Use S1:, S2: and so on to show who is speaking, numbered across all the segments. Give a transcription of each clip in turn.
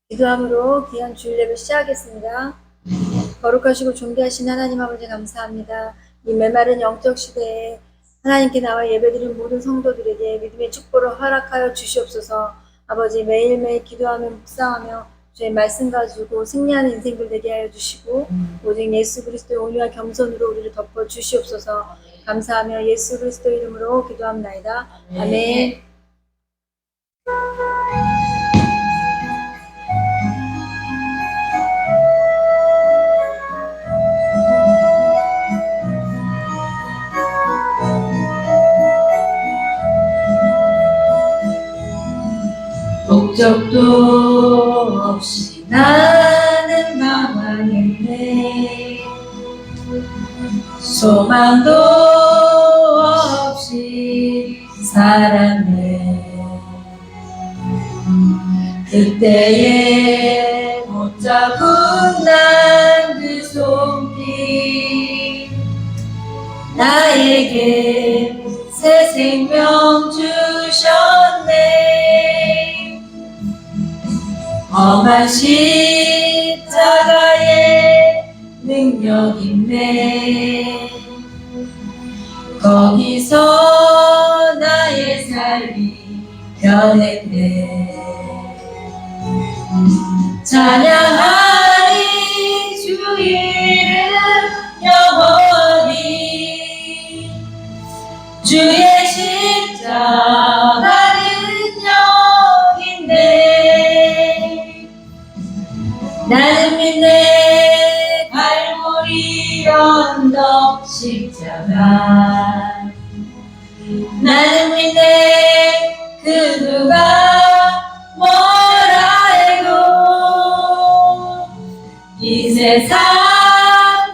S1: 기도함으로 귀한 주일 예배 시작하겠습니다. 거룩하시고 존귀하신 하나님 아버지 감사합니다. 이 메마른 영적 시대에 하나님께 나와 예배드린 모든 성도들에게 믿음의 축복을 허락하여 주시옵소서. 아버지 매일매일 기도하며 묵상하며 주의 말씀 가지고 승리하는 인생들 되게 하여 주시고 오직 예수 그리스도의 온유와 겸손으로 우리를 덮어 주시옵소서. 감사하며 예수 그리스도 이름으로 기도합나이다. 아멘.
S2: 목적도 없이 나는 가만히 있네. 소망도 없이 살았네. 그때에 못 잡은 난 그 손길 나에게 새 생명 주셨네. 험한 십자가의 능력 있네. 거기서 나의 삶이 변했네. 찬양하리 주 이름 영원히. 주의 십자가는 영인데 나는 믿네. 갈보리 언덕 십자가. 나는 믿네. 그 누가 뭐라 해도 이 세상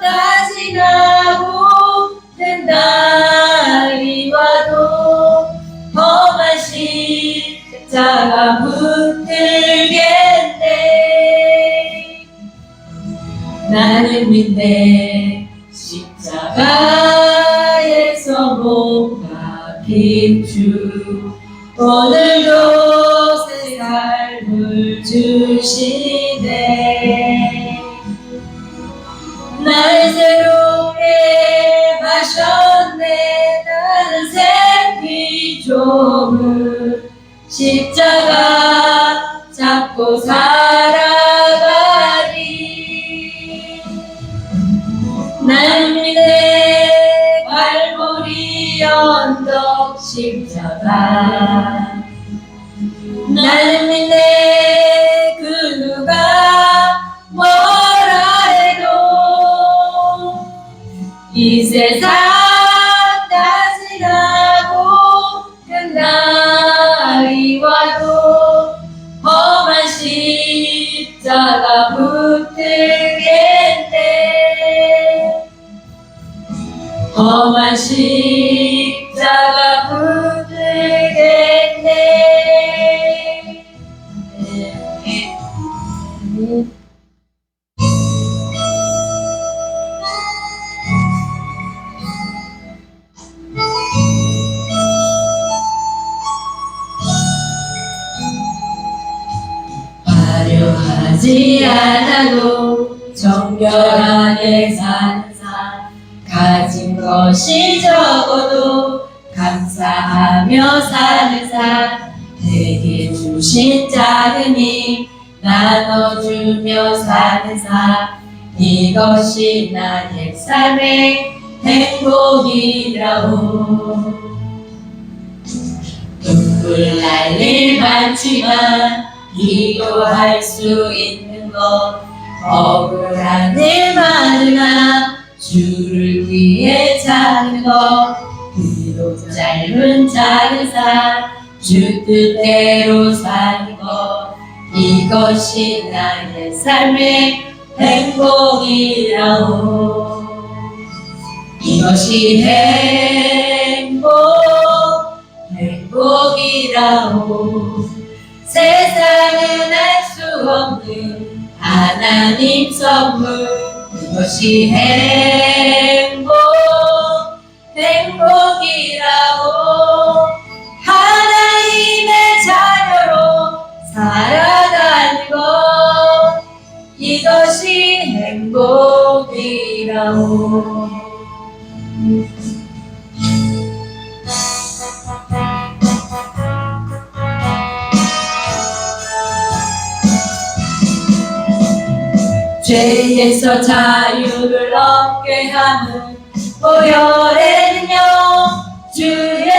S2: 다 지나고 된 날이 와도 험한 십자가 붙들겠네. 나는 믿네. 십자가에서 못 박힌 주 오늘도 새 삶을 주시네. 날 새롭게 하셨네. 나는 새 피조물 십자가 잡고 살아가리. 날 믿네. 갈보리 언덕 십자가. 나는 믿네. 그 누가 뭐라 해도 이 세상 다 지나고 끝날이 와도 험한 십자가 붙들겠네. 험한 십자가 붙들겠네. 화려하지 않아도 정결하게 사는 삶. 가진 것이 적어도 감사하며 사는 삶. 내게 주신 작은 힘 나눠주며 사는 삶. 이것이 나의 삶의 행복이라오. 눈물 날 일 많지만 기도할 수 있는 것. 억울한 일 많으나 주를 위해 사는 것. 비록 짧은 작은 삶 주 뜻대로 사는 것. 이것이 나의 삶의 행복이라오. 이것이 행복이라오. 세상은 알 수 없는 하나님 선물. 이것이 행복이라오. 하나님의 자녀로 살아가는 것. 이것이 행복이라오. 죄에서 자유를 얻게 하는 보혈의 능력, 주의 보혈,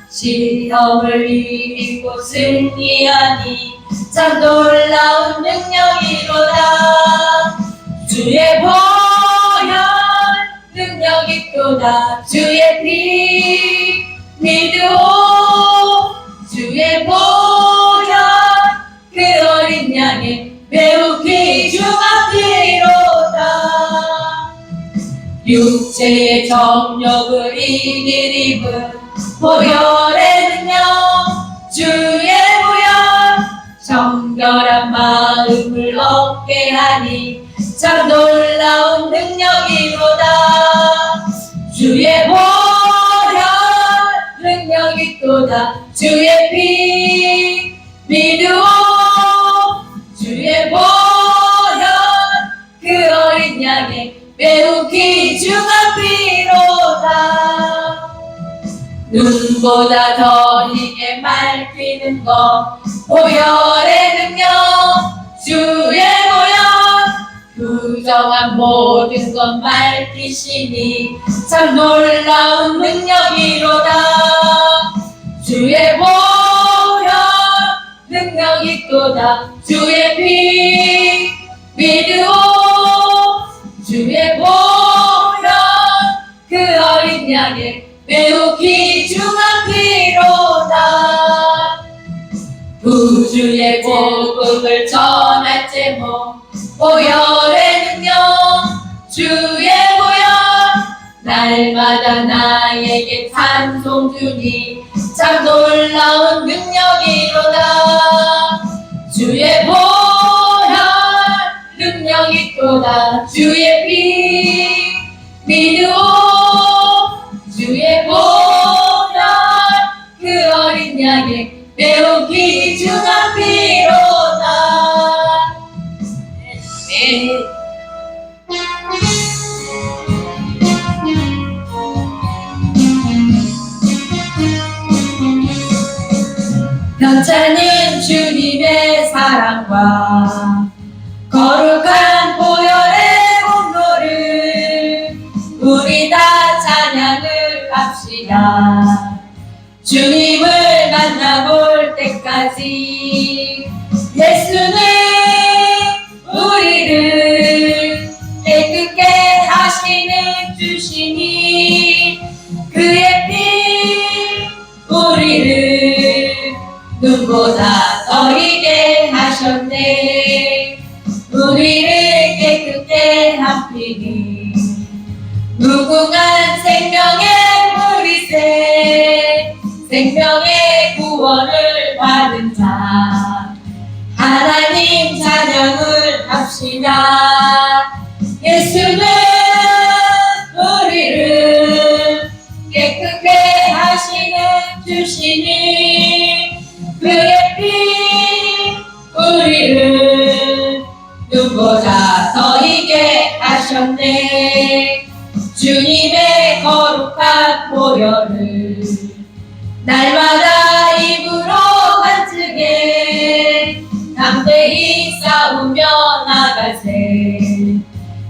S2: 시험을 이기고 승리하니 참 놀라운 능력이로다. 주의 보혈 능력 있도다. 주의 피 믿으오. 주의 보혈 그 어린 양의 매우 귀중한 피로다. 육체의 정욕을 이길 입은 보혈의 능력, 주의 보혈, 정결한 마음을 얻게 하니 참 놀라운 능력이로다. 주의 보혈 능력 있도다. 주의 피 믿으오. 주의 보혈 그 어린 양의 매우 귀중한 피로다. 눈보다 더 희게 맑히는 것 보혈의 능력, 주의 보혈, 부정한 모든 것 맑히시니 참 놀라운 능력이로다. 주의 보혈 능력 있도다. 주의 피 믿으오. 주의 보혈 그 어린 양의 매우 귀중한 피로다. 우주의 복음을 전할 제목 보혈의 능력, 주의 보혈, 날마다 나에게 찬송 주니 참 놀라운 능력이로다. 주의 보혈 능력 있도다. 주의 피 믿으오. 주의 보혈 그 어린 양의 매우 귀중한 피로다. 변찮은 주님의 사랑과 거룩한 보혈의 공로를 우리 다 찬양을 합시다. 주님을 만나볼 때까지 예수는 우리를 깨끗게 하시는 주시니 그의 피 우리를 눈보다 더 희게 하셨네. 우리를 깨끗게 한 피는 무궁한 생명의 뿌리새, 생명의 구원을 받은 자 하나님 찬양을 합시다. 예수는 우리를 깨끗게 하시는 주시니 그의 피 우리를 눈보다 더 희게 하셨네. 주님의 거룩한 보혈을 날마다 입으로 간증해 담대히 싸우며 나가세.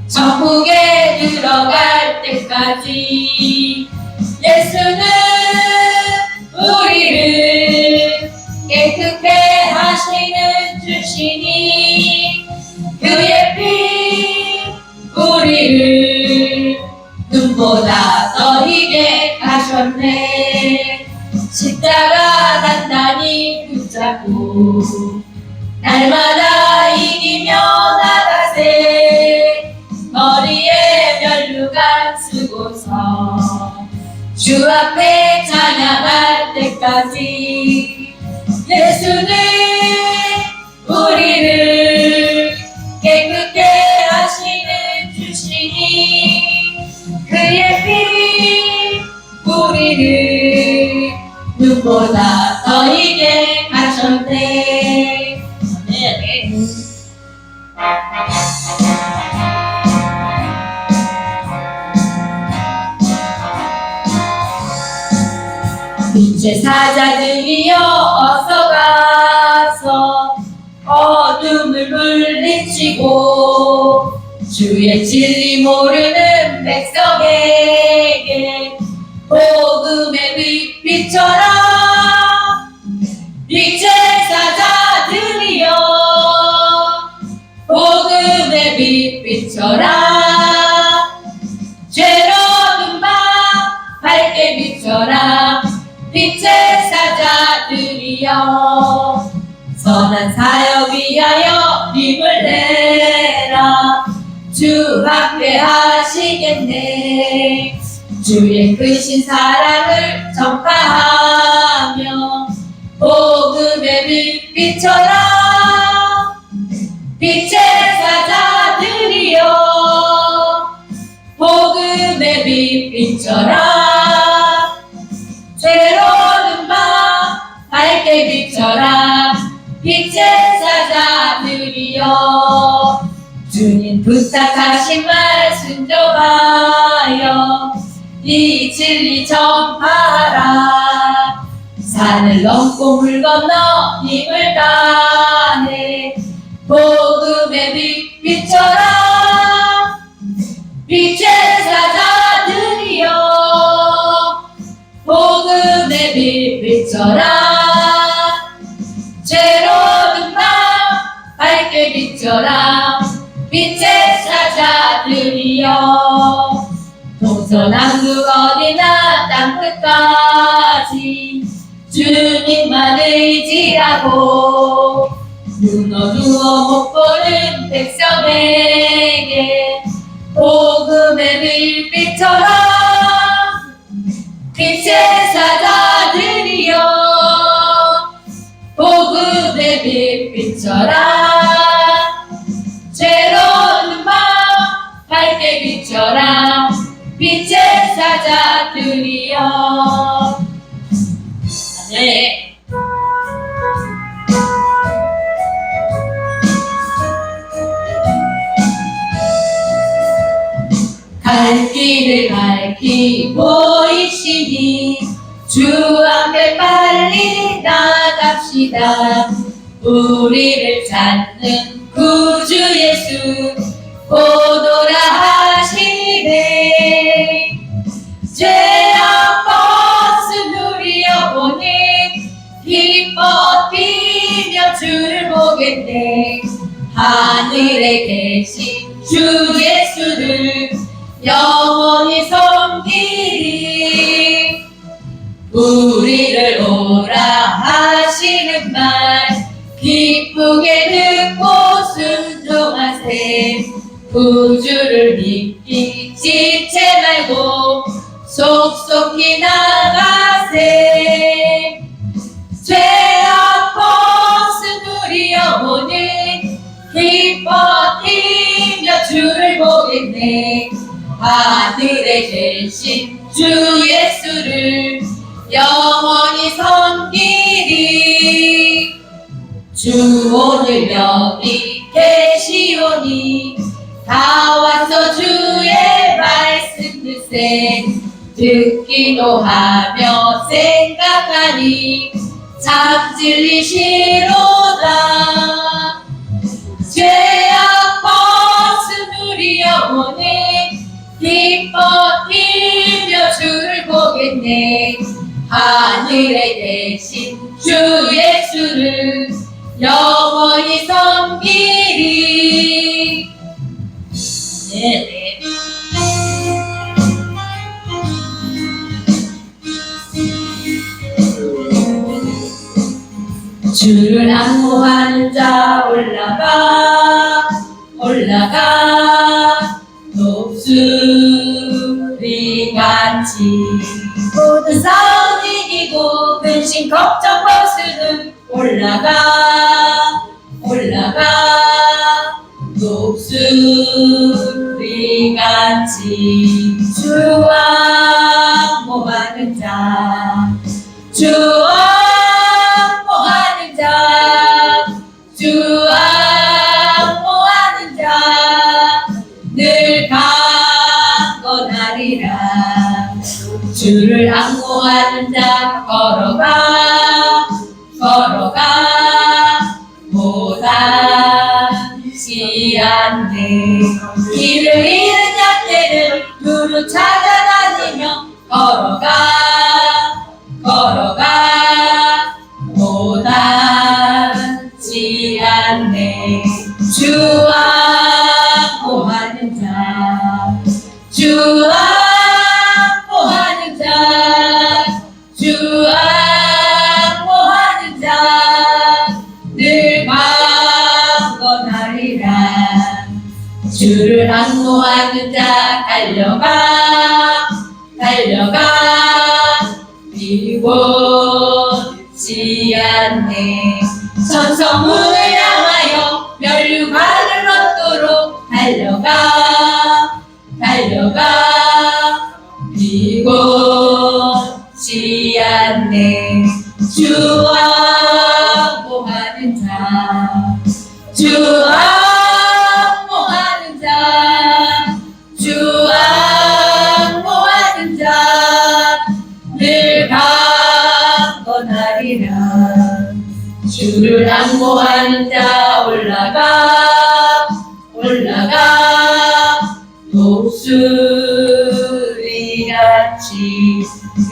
S2: 천국에 들어갈 때까지 예수는 우리를 깨끗게 하시는 주시니 그의 피 우리를 눈보다 더 희게 하셨네. 십자가 단단히 붙잡고 날마다 이기며 나가세. 머리에 면류관 쓰고서 주 앞에 찬양할 때까지 예수는 우리를 깨끗게 하시는 주시니 그의 피 우리를 눈보다 더 희게 하셨네. 아멘. 빛의 사자들이여 어서 가서 어둠을 물리치고 주의 진리 모르는 백성에게 복음의 빛비춰라. 빛의 사자들이여 복음의 빛비춰라. 죄로운 밤 밝게 비춰라. 빛의 사자들이여 선한 사역 위하여 힘을 내라. 주 함께 하시겠네. 주의 크신 사랑을 전파하며 복음의 빛 비춰라. 빛의 사자들이여 복음의 빛 비춰라. 죄로운 밤 밝게 비춰라. 빛의 사자들이여 주님 부탁하신 말 순종하여 이 진리 전파하라. 산을 넘고 물 건너 힘을 다해 복음의 빛 비춰라. 빛의 사자들이여 복음의 빛 비춰라. 죄로운 밤 밝게 비춰라. 빛의 사자들이여 동서남북 어디나 땅끝까지 주님만 의지하고 눈 어두워 못 보는 백성에게 복음의 빛 비춰라. 빛의 사자들이여 복음의 빛 비춰라. 죄로운 밤 밝게 비춰라. 빛의 사자들이여. 네. 갈 길을 밝히 보이시니 주 앞에 빨리 나갑시다. 우리를 찾는 구주 예수 오노라 하시네. 죄악 버스 누리어 보니 기뻐 뛰며 주를 보겠네. 하늘에 계신 주 예수를 영원히 섬기리. 우리를 오라 하시는 말 기쁘게 듣고 순종하세. 구주를 믿기 지체 말고 속속히 나가세. 죄악 버스 누리어 보니 기뻐 뛰며 주를 보겠네. 하늘에 계신 주 예수를 영원히 섬기리. 주 오늘 여기 계시오니 다 와서 주의 말씀 듣세. 듣기도 하며 생각하니 참 진리시로다. 죄악 버스 누리어 보니 기뻐 뛰며 주를 보겠네. 하늘에 계신 주 예수를 영원히 섬기리. 네. 주를 앙호하는 자 올라가 올라가 독수리 같이 모든 싸움 이기고 근심 걱정 벗으는 올라가 올라가 독수리 같이 주와 모하는 자 주와 모하는 자 주와 모하는 주를 앙모하는 자 걸어가 못하지 않네. 길을 잃은 자들을 두루 찾아다니며 걸어가 못하지 않네. 주와 모하는 자 늘 강건하리라. 주를 앙모하는 자 달려가 비고치 않네. 천성문을 향하여 면류관을 얻도록 달려가 비고치 않네. 주와 모하는 자 늘 강건하리라. 주를 앙모하는 자 올라가 독수리같이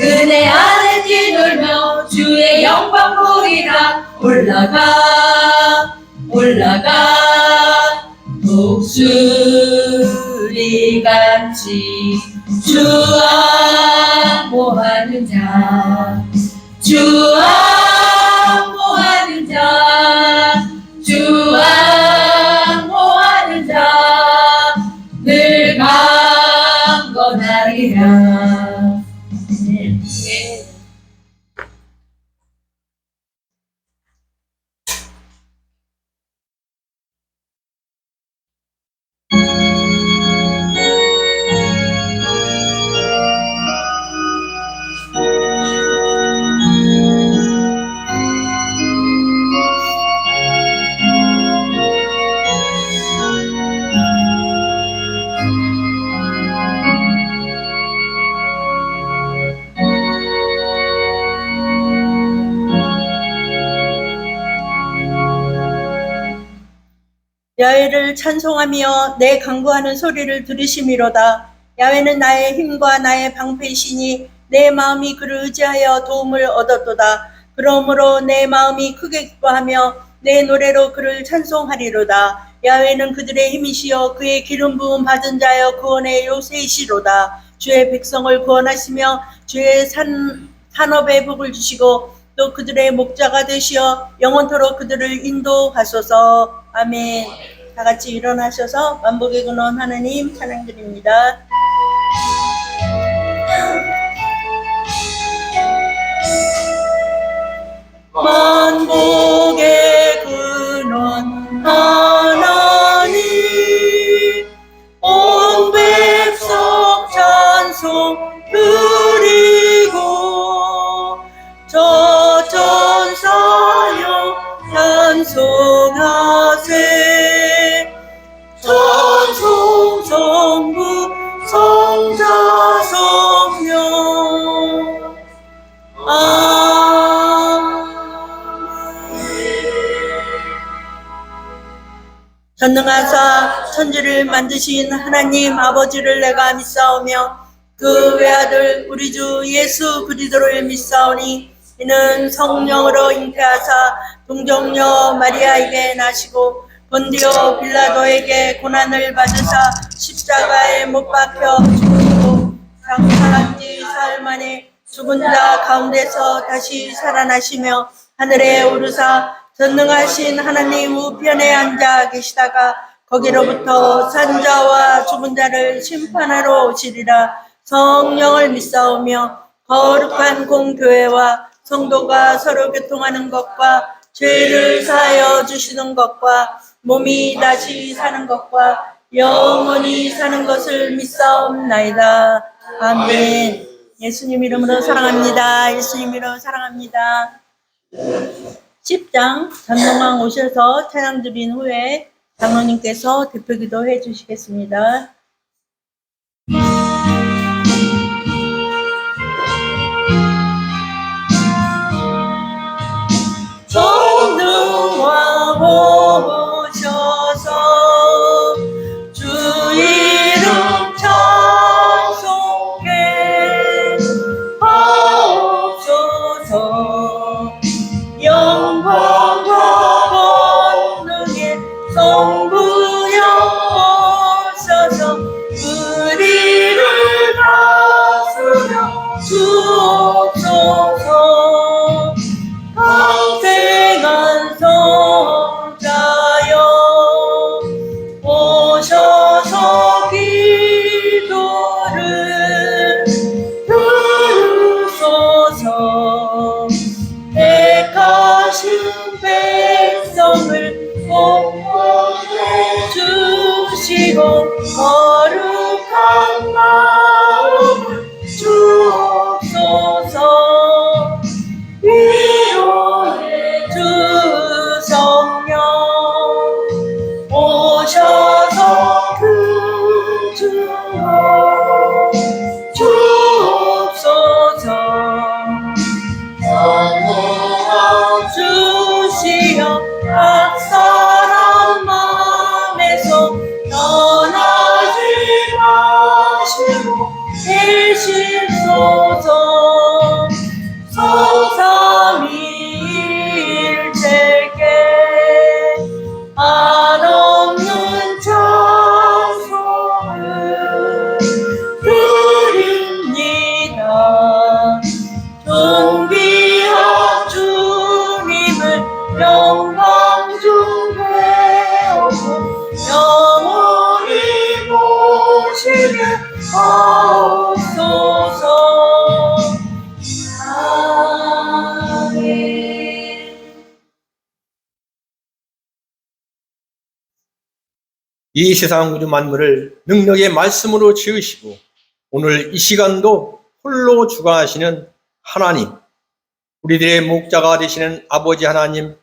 S2: 은혜 안에 뛰놀며 주의 영광 보리라. 올라가 독수리같이 주와 모하는 자 늘 강건하리라.
S3: 야훼를 찬송하며 내 간구하는 소리를 들으심이로다. 야훼는 나의 힘과 나의 방패이시니 내 마음이 그를 의지하여 도움을 얻었도다. 그러므로 내 마음이 크게 기뻐하며 내 노래로 그를 찬송하리로다. 야훼는 그들의 힘이시여 그의 기름 부음 받은 자여 구원의 요새이시로다. 주의 백성을 구원하시며 주의 산업에 복을 주시고 또 그들의 목자가 되시어 영원토록 그들을 인도하소서. 아멘. 다 같이 일어나셔서 만복의 근원 하나님 찬양드립니다. 만복의 근원 하나님 온 백성 찬송 드리고 저 전사여 찬송하세. 천송 성부 성자 성령 전능하사 천지를 만드신 하나님 아버지를 내가 믿사오며 그 외아들 우리 주 예수 그리스도를 믿사오니 이는 성령으로 잉태하사 동정녀 마리아에게 나시고 본디오 빌라도에게 고난을 받으사 십자가에 못 박혀 죽으시고 장사한 지 사흘 만에 죽은 자 가운데서 다시 살아나시며 하늘에 오르사 전능하신 하나님 우편에 앉아 계시다가 거기로부터 산자와 죽은 자를 심판하러 오시리라. 성령을 믿사오며 거룩한 공교회와 성도가 서로 교통하는 것과 죄를 사하여 주시는 것과 몸이 다시 사는 것과 영원히 사는 것을 믿사옵나이다. 아멘. 예수님 이름으로 사랑합니다. 예수님 이름으로 사랑합니다. 10장 전능왕 오셔서 찬양 드린 후에 장로님께서 대표기도 해주시겠습니다. 주시고 거룩한 마음을 주옵소서. 위로해 주 성령 오셔서 그 주어 주옵소서. 주시여 각 사람 마음에서 떠나지 마시고 계시소서. 성삼위일체께 한없는 찬송을 드립니다. 존귀한 주님을 영광 중에 오고 영원히 모시게 하옵소서. 아멘.
S4: 이 세상 우주 만물을 능력의 말씀으로 지으시고 오늘 이 시간도 홀로 주관하시는 하나님, 우리들의 목자가 되시는 아버지 하나님,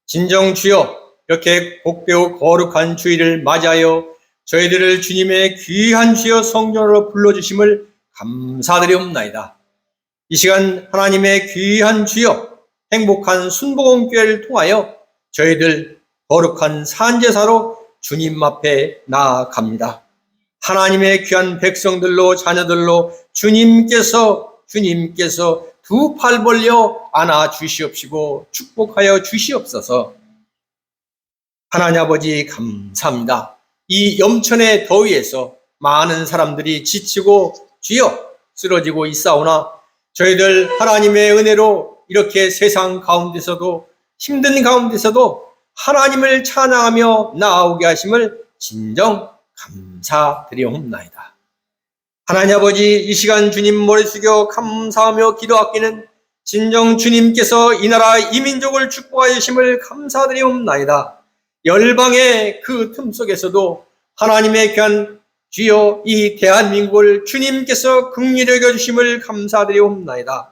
S4: 진정 주여, 이렇게 복되고 거룩한 주일을 맞이하여 저희들을 주님의 귀한 주여 성전으로 불러주심을 감사드리옵나이다. 이 시간 하나님의 귀한 주여, 행복한 순복음교회를 통하여 저희들 거룩한 산제사로 주님 앞에 나아갑니다. 하나님의 귀한 백성들로 자녀들로 주님께서 두 팔 벌려 안아 주시옵시고 축복하여 주시옵소서. 하나님 아버지 감사합니다. 이 염천의 더위에서 많은 사람들이 지치고 주여 쓰러지고 있사오나 저희들 하나님의 은혜로 이렇게 세상 가운데서도 힘든 가운데서도 하나님을 찬양하며 나아오게 하심을 진정 감사드리옵나이다. 하나님 아버지, 이 시간 주님 머리 숙여 감사하며 기도하기는 진정 주님께서 이 나라 이 민족을 축복하여 주심을 감사드리옵나이다. 열방의 그 틈 속에서도 하나님의 귀한 주여 이 대한민국을 주님께서 긍휼히 여겨주심을 감사드리옵나이다.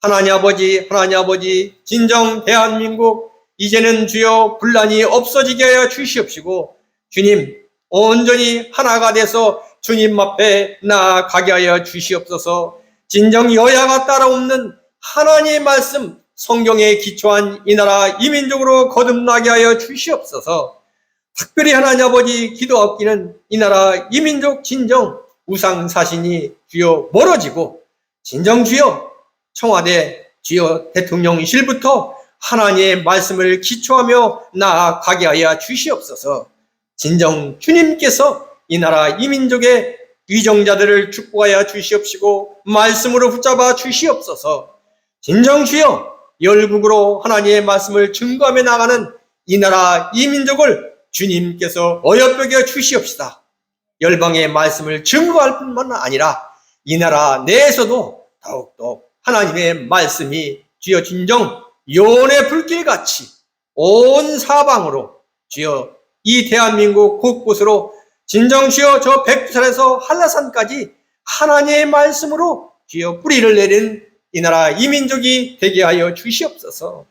S4: 하나님 아버지 진정 대한민국 이제는 주여 분란이 없어지게 하여 주시옵시고 주님 온전히 하나가 돼서 주님 앞에 나아가게 하여 주시옵소서. 진정 여야가 따라옵는 하나님의 말씀 성경에 기초한 이 나라 이 민족으로 거듭나게 하여 주시옵소서. 특별히 하나님 아버지 기도하기는 이 나라 이 민족 진정 우상사신이 주여 멀어지고 진정 주여 청와대 주여 대통령실부터 하나님의 말씀을 기초하며 나아가게 하여 주시옵소서. 진정 주님께서 이 나라 이 민족의 위정자들을 축복하여 주시옵시고 말씀으로 붙잡아 주시옵소서. 진정 주여 열국으로 하나님의 말씀을 증거하며 나가는 이 나라 이 민족을 주님께서 어여쁘게 주시옵시다. 열방의 말씀을 증거할 뿐만 아니라 이 나라 내에서도 더욱더 하나님의 말씀이 주여 진정 요원의 불길같이 온 사방으로 주여 이 대한민국 곳곳으로 진정 주여 저 백두산에서 한라산까지 하나님의 말씀으로 주여 뿌리를 내린 이 나라 이 민족이 되게 하여 주시옵소서.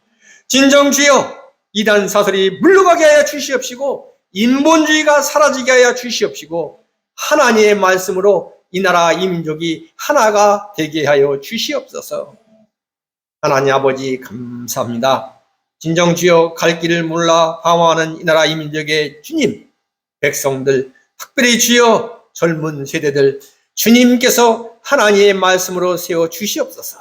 S4: 진정 주여 이단 사설이 물러가게 하여 주시옵시고 인본주의가 사라지게 하여 주시옵시고 하나님의 말씀으로 이 나라 이 민족이 하나가 되게 하여 주시옵소서. 하나님 아버지 감사합니다. 진정 주여 갈 길을 몰라 방황하는 이 나라 이 민족의 주님 백성들 특별히 주여 젊은 세대들 주님께서 하나님의 말씀으로 세워 주시옵소서.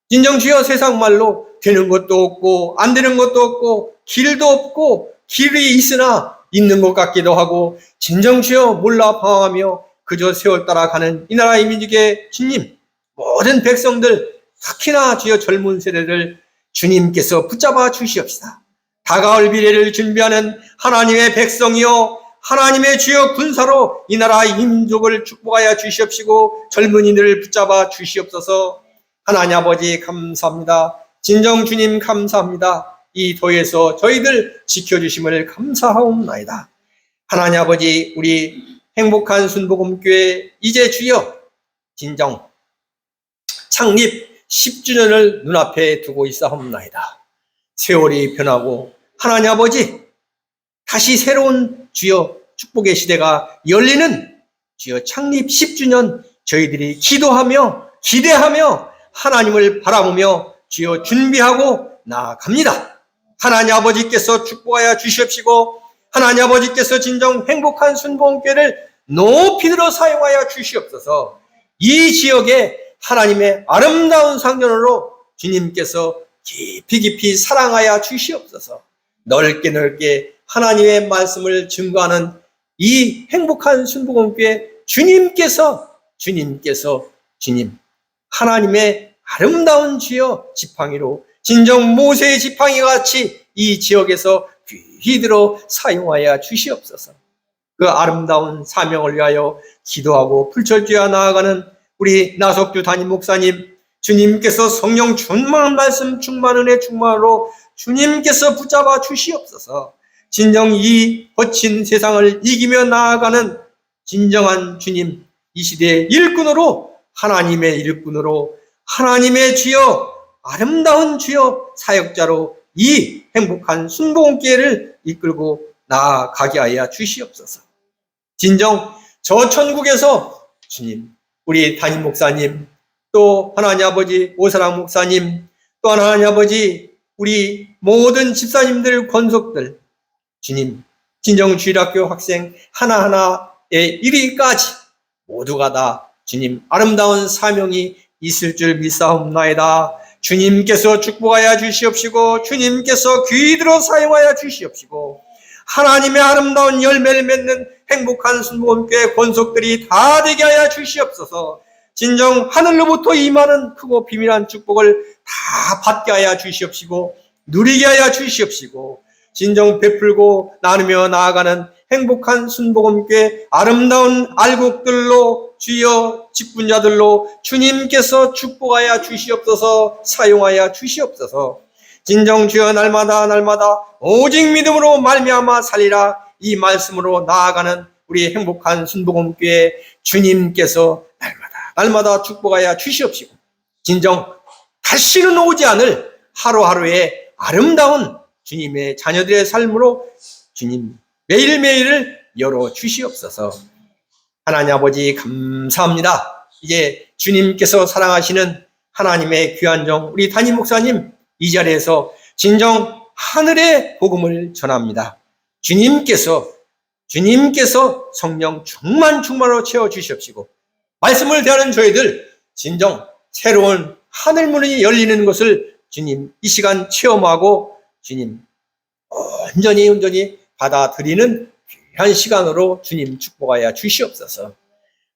S4: 진정 주여 세상 말로 되는 것도 없고 안 되는 것도 없고 길도 없고 길이 있으나 있는 것 같기도 하고 진정 주여 몰라 방황하며 그저 세월 따라가는 이 나라 이 민족의 주님 모든 백성들 특히나 주여 젊은 세대들 주님께서 붙잡아 주시옵시다. 다가올 미래를 준비하는 하나님의 백성이여 하나님의 주여 군사로 이 나라 이 민족을 축복하여 주시옵시고 젊은이들을 붙잡아 주시옵소서. 하나님 아버지 감사합니다. 진정 주님 감사합니다. 이 도에서 저희들 지켜주심을 감사하옵나이다. 하나님 아버지, 우리 행복한 순복음교회 이제 주여 진정 창립 10주년을 눈앞에 두고 있사옵나이다. 세월이 변하고 하나님 아버지 다시 새로운 주여 축복의 시대가 열리는 주여 창립 10주년 저희들이 기도하며 기대하며 하나님을 바라보며 주여 준비하고 나아갑니다. 하나님 아버지께서 축복하여 주시옵시고 하나님 아버지께서 진정 행복한 순복음교회를 높이 들어 사용하여 주시옵소서. 이 지역에 하나님의 아름다운 상전으로 주님께서 깊이 깊이 사랑하여 주시옵소서. 넓게 넓게 하나님의 말씀을 증거하는 이 행복한 순복음교회 주님 하나님의 아름다운 주여 지팡이로 진정 모세의 지팡이 같이 이 지역에서 귀히 들어 사용하여 주시옵소서. 그 아름다운 사명을 위하여 기도하고 불철주야 나아가는 우리 나석주 담임 목사님, 주님께서 성령 충만한 말씀, 충만 은혜, 충만으로 주님께서 붙잡아 주시옵소서. 진정 이 거친 세상을 이기며 나아가는 진정한 주님, 이 시대의 일꾼으로 하나님의 일꾼으로 하나님의 주여 아름다운 주여 사역자로 이 행복한 순복음교회를 이끌고 나아가게 하여 주시옵소서. 진정 저 천국에서 주님, 우리 담임 목사님, 또 하나님 아버지 오사랑 목사님, 또 하나님 아버지 우리 모든 집사님들 권속들 주님, 진정 주일학교 학생 하나하나의 이르기까지 모두가 다 주님 아름다운 사명이 있을 줄 믿사옵나이다. 주님께서 축복하여 주시옵시고 주님께서 귀 들어 사용하여 주시옵시고 하나님의 아름다운 열매를 맺는 행복한 순복음교회 권속들이 다 되게 하여 주시옵소서. 진정 하늘로부터 임하는 크고 비밀한 축복을 다 받게 하여 주시옵시고 누리게 하여 주시옵시고 진정 베풀고 나누며 나아가는 행복한 순복음교회 아름다운 알곡들로 주여 직분자들로 주님께서 축복하여 주시옵소서. 사용하여 주시옵소서. 진정 주여 날마다 오직 믿음으로 말미암아 살리라. 이 말씀으로 나아가는 우리 행복한 순복음교회 주님께서 날마다 축복하여 주시옵시고 진정 다시는 오지 않을 하루하루의 아름다운 주님의 자녀들의 삶으로 주님 매일매일을 열어 주시옵소서. 하나님 아버지 감사합니다. 이제 주님께서 사랑하시는 하나님의 귀한 종 우리 담임 목사님 이 자리에서 진정 하늘의 복음을 전합니다. 주님께서 성령 충만으로 채워 주시옵시고 말씀을 대하는 저희들 진정 새로운 하늘문이 열리는 것을 주님 이 시간 체험하고 주님 온전히 받아들이는 귀한 시간으로 주님 축복하여 주시옵소서.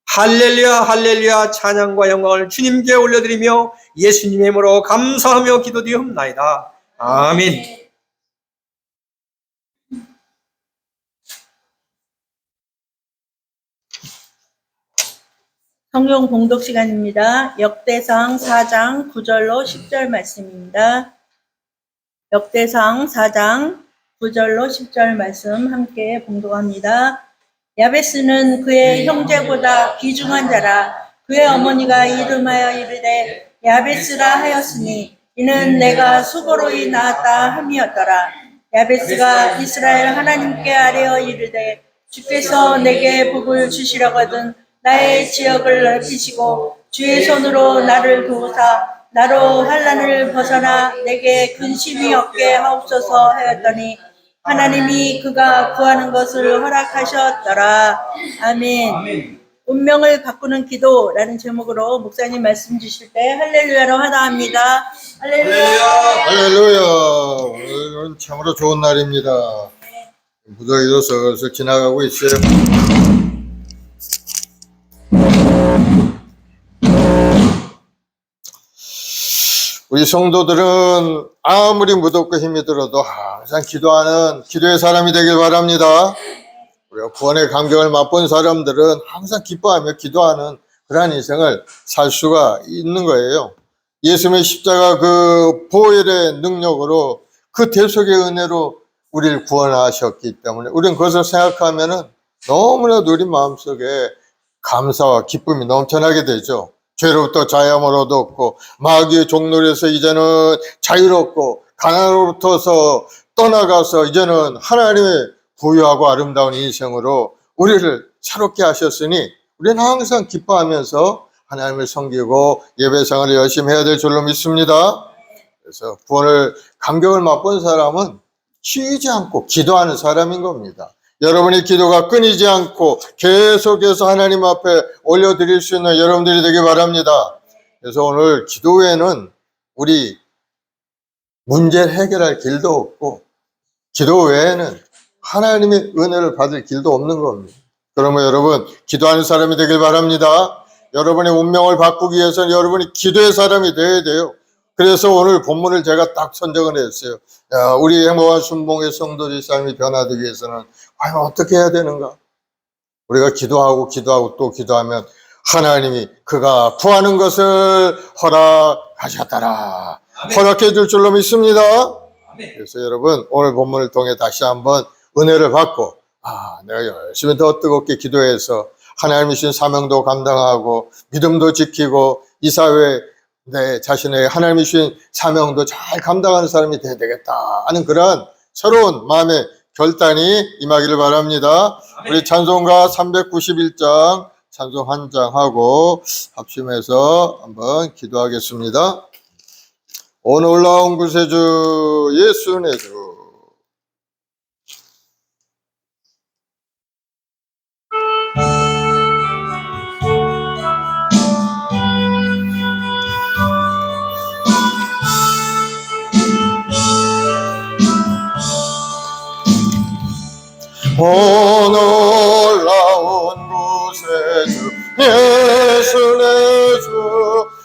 S4: 할렐루야 찬양과 영광을 주님께 올려드리며 예수님의 이름으로 감사하며 기도드리옵나이다. 아멘.
S3: 성경 봉독 시간입니다. 역대상 4장 9절로 10절 말씀입니다. 역대상 4장 9절로 10절 말씀 함께 봉독합니다. 야베스는 그의 형제보다 귀중한 자라. 그의 어머니가 이름하여 이르되 야베스라 하였으니 이는 내가 수고로이 낳았다 함이었더라. 야베스가 이스라엘 하나님께 아뢰어 이르되 주께서 내게 복을 주시려거든 나의 지역을 넓히시고 주의 손으로 나를 도우사 나로 환난을 벗어나 내게 근심이 없게 하옵소서 하였더니 하나님이 그가 구하는 것을 허락하셨더라. 아멘. 운명을 바꾸는 기도라는 제목으로 목사님 말씀 주실 때 할렐루야로 하나합니다.
S5: 할렐루야. 오늘은 참으로 좋은 날입니다. 무더기도 슬슬 지나가고 있어요. 우리 성도들은 아무리 무덥고 힘이 들어도 항상 기도하는 기도의 사람이 되길 바랍니다. 우리가 구원의 감격을 맛본 사람들은 항상 기뻐하며 기도하는 그러한 인생을 살 수가 있는 거예요. 예수님의 십자가 그 보혈의 능력으로 그 대속의 은혜로 우리를 구원하셨기 때문에 우리는 그것을 생각하면은 너무나도 우리 마음속에 감사와 기쁨이 넘쳐나게 되죠. 죄로부터 자유함을 얻었고 마귀의 종놀이에서 이제는 자유롭고 가난으로부터서 떠나가서 이제는 하나님의 부유하고 아름다운 인생으로 우리를 새롭게 하셨으니 우리는 항상 기뻐하면서 하나님을 섬기고 예배생활을 열심히 해야 될 줄로 믿습니다. 그래서 구원을 감격을 맛본 사람은 쉬지 않고 기도하는 사람인 겁니다. 여러분의 기도가 끊이지 않고 계속해서 하나님 앞에 올려드릴 수 있는 여러분들이 되길 바랍니다. 그래서 오늘 기도 외에는 우리 문제를 해결할 길도 없고 기도 외에는 하나님의 은혜를 받을 길도 없는 겁니다. 그러면 여러분 기도하는 사람이 되길 바랍니다. 여러분의 운명을 바꾸기 위해서는 여러분이 기도의 사람이 되어야 돼요. 그래서 오늘 본문을 제가 딱 선정을 했어요. 우리 행복한 순봉의 성도의 삶이 변화되기 위해서는 과연 어떻게 해야 되는가? 우리가 기도하고 또 기도하면 하나님이 그가 구하는 것을 허락하셨더라. 허락해 줄 줄로 믿습니다. 그래서 여러분 오늘 본문을 통해 다시 한번 은혜를 받고 내가 열심히 더 뜨겁게 기도해서 하나님이 주신 사명도 감당하고 믿음도 지키고 이 사회에 내 자신의 하나님이 주신 사명도 잘 감당하는 사람이 돼야 되겠다 하는 그러한 새로운 마음의 결단이 임하기를 바랍니다. 우리 찬송가 391장 찬송 한 장 하고 합심해서 한번 기도하겠습니다. 오 놀라운 구세주 예수 내 주 오 놀라운 구세주 예수 내 주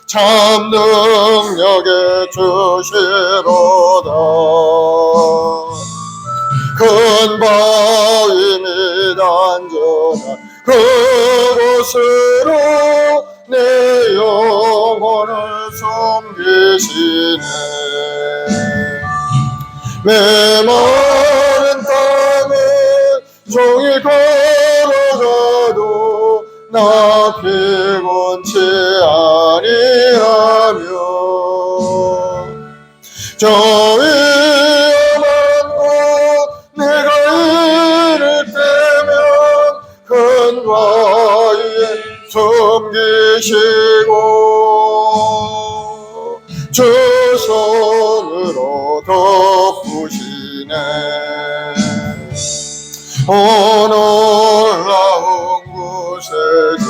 S5: 참 능력의 주시로다. 큰 바위 및 안전한 그곳으로 내 영혼을 숨기시네. 메마른 땅을 종일 걸어가도 나 피곤치 아니하며 저 위험한 곳 내가 이를 때면 큰 바위에 숨기시고 주 손으로 덮으시네. 오 놀라운 구세주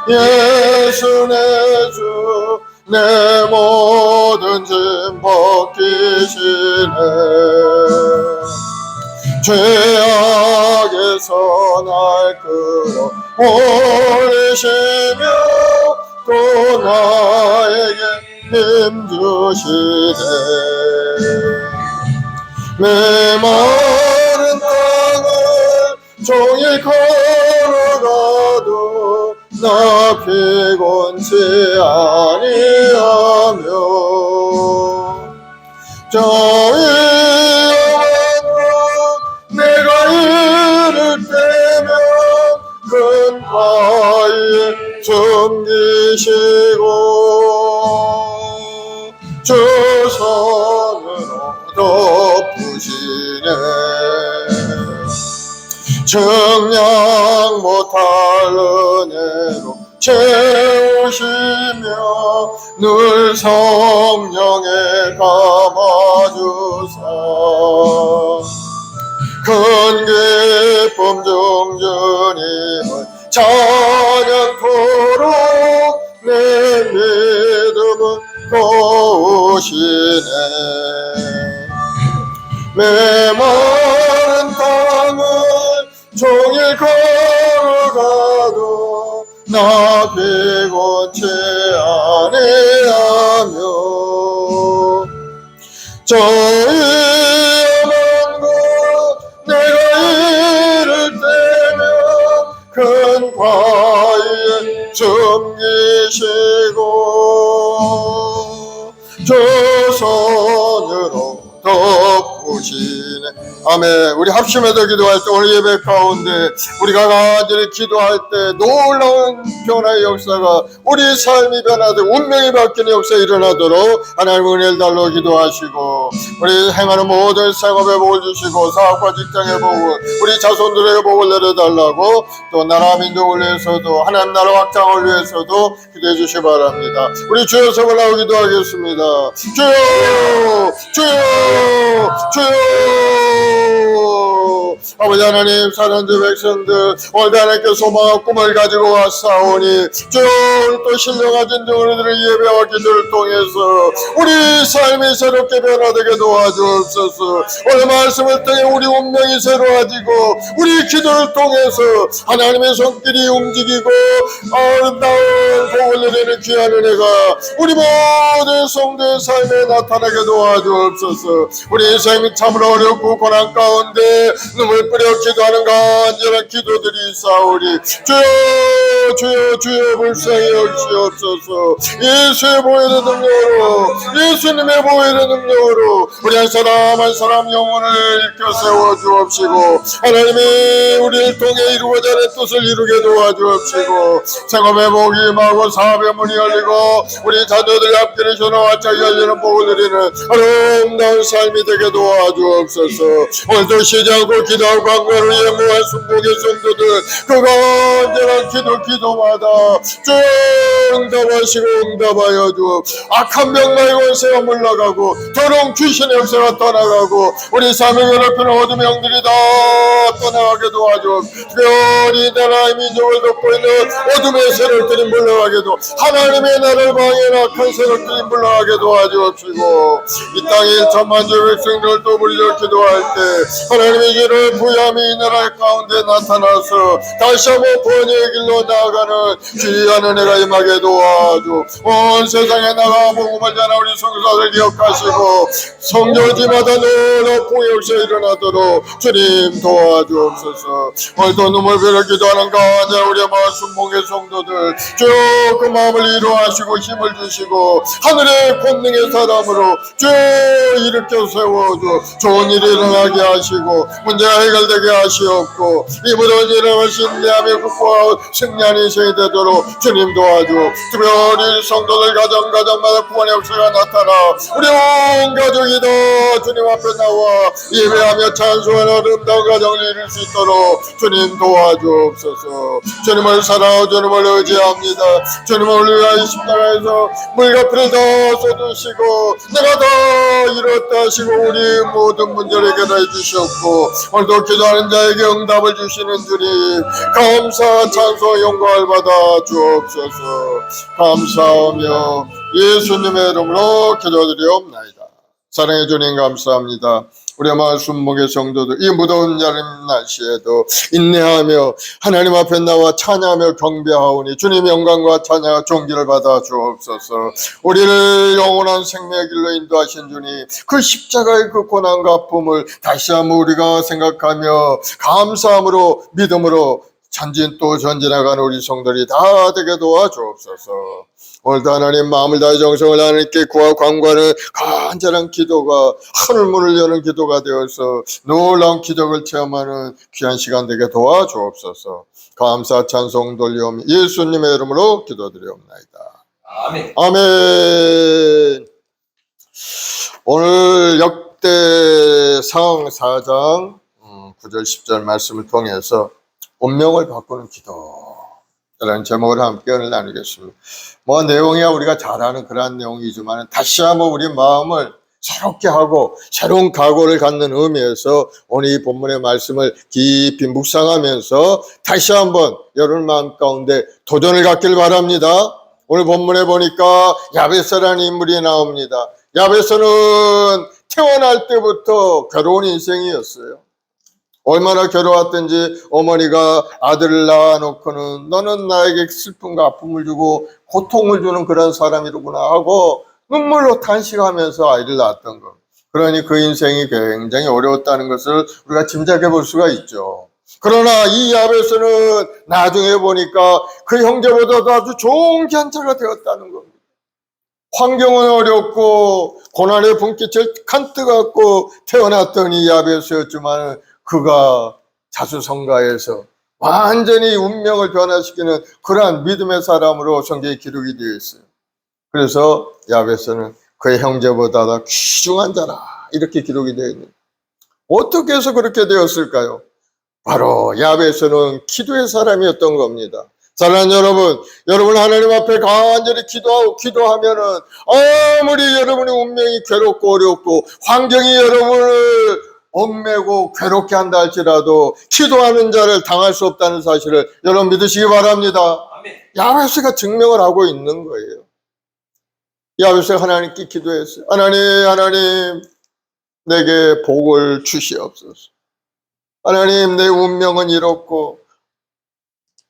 S5: 예수 내 주 내 모든 짐 벗기시네. 죄악에서 날 끌어 올리시며 또 나에게 힘 주시네. 메마른 땅을 종일 걸어가도 나 피곤치 아니하며 저 위험한 곳 내가 이를 때면 큰 바위에 숨기시고 주 손으로 덮으시네. 측량 못할 은혜로 채우시며 늘 성령에 감아주사 큰 기쁨 중 주님을 찬양토록 내 믿음은 도우시네. 메마른 땅을 종일 걸어가도 나 피곤치 아니하며 저 위험한 곳 내가 이를 때면 큰 바위에 숨기시고 주 손으로 덮으시네. 주시네. 아멘. 우리 합심해서 기도할 때 오늘 예배 가운데 우리가 간절히 기도할 때 놀라운 변화의 역사가 우리 삶이 변화되고 운명이 바뀌는 역사 일어나도록 하나님 은혜를 달러 기도하시고 우리 행하는 모든 생업에 복을 주시고 사업과 직장에 복을 우리 자손들에게 복을 내려달라고 또 나라 민족을 위해서도 하나님 나라 확장을 위해서도 기도해 주시기 바랍니다. 우리 주여 서발라고 기도하겠습니다. 주여 주여 주여 아버지 하나님 사랑하는 백성들 오늘 하나님께 소망과 꿈을 가지고 왔사오니 주여 또 신령하신 우리들의 예배와 기도를 통해서 우리 삶이 새롭게 변화되게 도와주옵소서. 오늘 말씀을 통해 우리 운명이 새로워지고 우리 기도를 통해서 하나님의 손길이 움직이고 아름다운 복을 내리는 귀한 은혜가 우리 모든 성도의 삶에 나타나게 도와주옵소서. 우리 인생이 참으로 어렵고 고난 가운데 눈물 뿌려 기도하는 간절한 기도들이 있사오니 주여 주여 주여 불쌍히 여기시옵소서. 예수의 보혈의 능력으로 예수님의 보혈의 능력으로 우리 한 사람 한 사람 영혼을 일으켜 세워주옵시고 하나님이 우리를 통해 이루고자 하는 뜻을 이루게 도와주옵시고 생업의 복이 임하고 사업의 문이 열리고 우리 자녀들의 앞길을 전화와 짝이 열리는 복을 누리는 아름다운 삶이 되게 도와주옵소서. 오늘도 쉬지 않고 기도하고 간구하는 예무한 순복의 성도들 그 간절한 기도마다 주여 응답하시고 응답하여 주옵. 악한 병마의 권세가 물러가고 더러운 귀신의 역사가 떠나가고 우리 삶을 괴롭히는 어둠의 영들이 다 떠나가게 도와주옵. 특별히 나라의 민족을 돕고 있는 어둠의 세력들이 물러가게도 하나님의 나라를 방해하는 악한 세력들이 물러가게 도와주옵시고 이 땅에 1천만주의 백성들을 또 불려 기도할 때 하나님의 길을 부여함이 이 나라 가운데 나타나서 다시 한번 번영의 길로 나아가는 귀한 은혜가 임하게 도와주. 온 세상에 나가 복음을 전하 우리 성도들 기억하시고 성교지마다 놀라운 복역사 일어나도록 주님 도와주옵소서. 오늘도 눈물 흘려 기도하는 가운데 우리의 마음 순복의 성도들 쭉 그 마음을 이루하시고 힘을 주시고 하늘의 권능의 사람으로 쭉 일으켜 세워주. 좋은 일이 일어나게 하시고 문제가 해결되게 하시옵고 이 모든 일어나신 대한민국과 승리한 인생이 되도록 주님 도와주. 특별히 성도들 가정마다 구원의 역사가 나타나 우리 온 가족이 다 주님 앞에 나와 예배하며 찬송하는 아름다운 가정을 이룰 수 있도록 주님 도와주옵소서. 주님을 사랑하고 주님을 의지합니다. 주님을 위하여 십자가에서 물가피를 다 쏟으시고 내가 다 이뤘다 하시고 우리 모든 문제를 해결해 주셨고 오늘도 기도하는 자에게 응답을 주시는 주님 감사 찬송 영광을 받아 주옵소서. 감사하며 예수님의 이름으로 기도드리옵나이다. 사랑해 주님 감사합니다. 우리 마을 순복의 성도들 이 무더운 여름 날씨에도 인내하며 하나님 앞에 나와 찬양하며 경배하오니 주님 영광과 찬양과 존귀를 받아 주옵소서. 우리를 영원한 생명의 길로 인도하신 주님 그 십자가의 그 고난과 아픔을 다시 한번 우리가 생각하며 감사함으로 믿음으로 전진 또 전진해가는 우리 성도들이 다 되게 도와주옵소서. 오늘도 하나님 마음을 다해 정성을 하나님께 구하고 간구하는 간절한 기도가 하늘문을 여는 기도가 되어서 놀라운 기적을 체험하는 귀한 시간 되게 도와주옵소서. 감사 찬송 돌리오며 예수님의 이름으로 기도드리옵나이다.
S4: 아멘.
S5: 아멘. 오늘 역대상 4장 9절 10절 말씀을 통해서 운명을 바꾸는 기도라는 제목을 함께 오늘 나누겠습니다. 뭐 내용이야 우리가 잘 아는 그러한 내용이지만 다시 한번 우리 마음을 새롭게 하고 새로운 각오를 갖는 의미에서 오늘 이 본문의 말씀을 깊이 묵상하면서 다시 한번 여러분 마음 가운데 도전을 갖길 바랍니다. 오늘 본문에 보니까 야베스라는 인물이 나옵니다. 야베스는 태어날 때부터 괴로운 인생이었어요. 얼마나 괴로웠던지 어머니가 아들을 낳아놓고는 너는 나에게 슬픔과 아픔을 주고 고통을 주는 그런 사람이로구나 하고 눈물로 탄식하면서 아이를 낳았던 것. 그러니 그 인생이 굉장히 어려웠다는 것을 우리가 짐작해 볼 수가 있죠. 그러나 이 야베스는 나중에 보니까 그 형제보다도 아주 좋은 견자가 되었다는 겁니다. 환경은 어렵고 고난의 분깃을 간뜩 갖고 태어났더니 야베스였지만 그가 자수성가해서 완전히 운명을 변화시키는 그러한 믿음의 사람으로 성경에 기록이 되어 있어요. 그래서 야베스는 그의 형제보다 귀중한 자라 이렇게 기록이 되어 있는. 어떻게 해서 그렇게 되었을까요? 바로 야베스는 기도의 사람이었던 겁니다. 사랑하는 여러분 하나님 앞에 간절히 기도하면은 아무리 여러분의 운명이 괴롭고 어렵고 환경이 여러분을 얽매고 괴롭게 한다 할지라도 기도하는 자를 당할 수 없다는 사실을 여러분 믿으시기 바랍니다. 야베스가 증명을 하고 있는 거예요. 야베스가 하나님께 기도했어요. 하나님 내게 복을 주시옵소서. 하나님 내 운명은 이렇고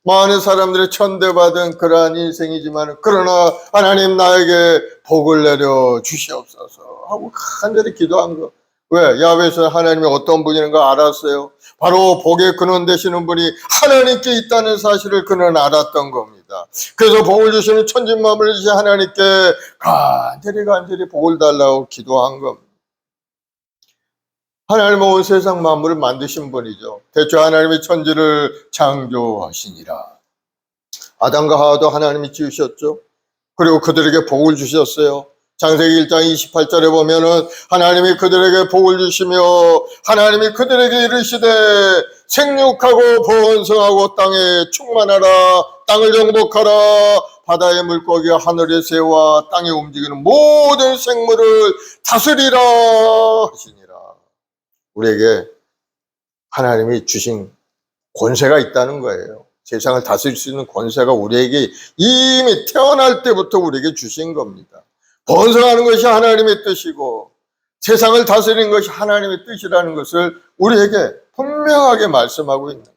S5: 많은 사람들의 천대받은 그러한 인생이지만 그러나 하나님 나에게 복을 내려 주시옵소서 하고 간절히 기도한 거. 왜? 야베스 하나님이 어떤 분이라는 걸 알았어요. 바로 복의 근원 되시는 분이 하나님께 있다는 사실을 그는 알았던 겁니다. 그래서 복을 주시는 천진만물을 주신 하나님께 간절히 복을 달라고 기도한 겁니다. 하나님은 온 세상 만물을 만드신 분이죠. 대초 하나님이 천지를 창조하시니라. 아담과 하와도 하나님이 지으셨죠. 그리고 그들에게 복을 주셨어요. 창세기 1장 28절에 보면은 하나님이 그들에게 복을 주시며 하나님이 그들에게 이르시되 생육하고 번성하고 땅에 충만하라 땅을 정복하라 바다의 물고기와 하늘의 새와 땅에 움직이는 모든 생물을 다스리라 하시니라. 우리에게 하나님이 주신 권세가 있다는 거예요. 세상을 다스릴 수 있는 권세가 우리에게 이미 태어날 때부터 우리에게 주신 겁니다. 번성하는 것이 하나님의 뜻이고 세상을 다스리는 것이 하나님의 뜻이라는 것을 우리에게 분명하게 말씀하고 있는 거예요.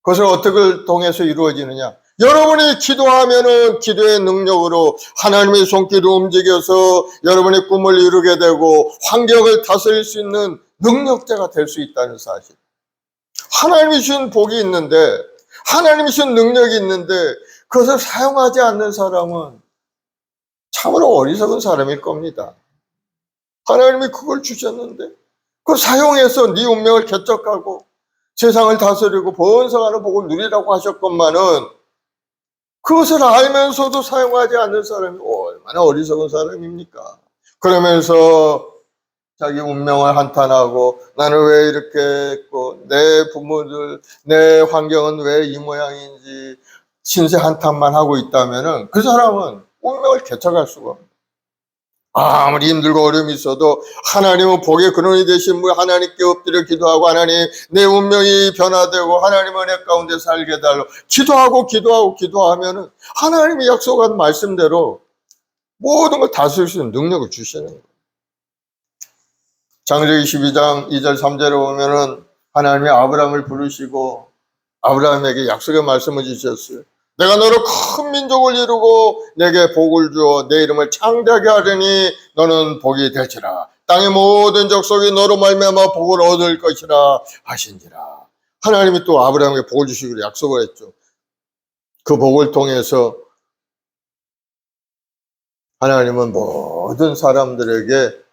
S5: 그것을 어떻게 통해서 이루어지느냐? 여러분이 기도하면은 기도의 능력으로 하나님의 손길을 움직여서 여러분의 꿈을 이루게 되고 환경을 다스릴 수 있는 능력자가 될 수 있다는 사실. 하나님이 주신 복이 있는데 하나님이 주신 능력이 있는데 그것을 사용하지 않는 사람은 참으로 어리석은 사람일 겁니다. 하나님이 그걸 주셨는데 그걸 사용해서 네 운명을 개척하고 세상을 다스리고 번성하는 복을 누리라고 하셨건만은 그것을 알면서도 사용하지 않는 사람이 얼마나 어리석은 사람입니까? 그러면서 자기 운명을 한탄하고 나는 왜 이렇게 했고 내 부모들, 내 환경은 왜 이 모양인지 신세 한탄만 하고 있다면은 그 사람은 운명을 개척할 수가 없어요. 아무리 힘들고 어려움이 있어도 하나님은 복의 근원이 되신 분 하나님께 엎드려 기도하고 하나님 내 운명이 변화되고 하나님 은혜 가운데 살게 달라고 기도하면은 하나님이 약속한 말씀대로 모든 걸 다스릴 수 있는 능력을 주시는 거예요. 창세기 12장 2절 3절에 보면은 하나님이 아브라함을 부르시고 아브라함에게 약속의 말씀을 주셨어요. 내가 너로 큰 민족을 이루고 내게 복을 주어 내 이름을 창대하게 하려니 너는 복이 되리라. 땅의 모든 족속이 너로 말미암아 복을 얻을 것이라 하신지라. 하나님이 또 아브라함에게 복을 주시기로 약속을 했죠. 그 복을 통해서 하나님은 모든 사람들에게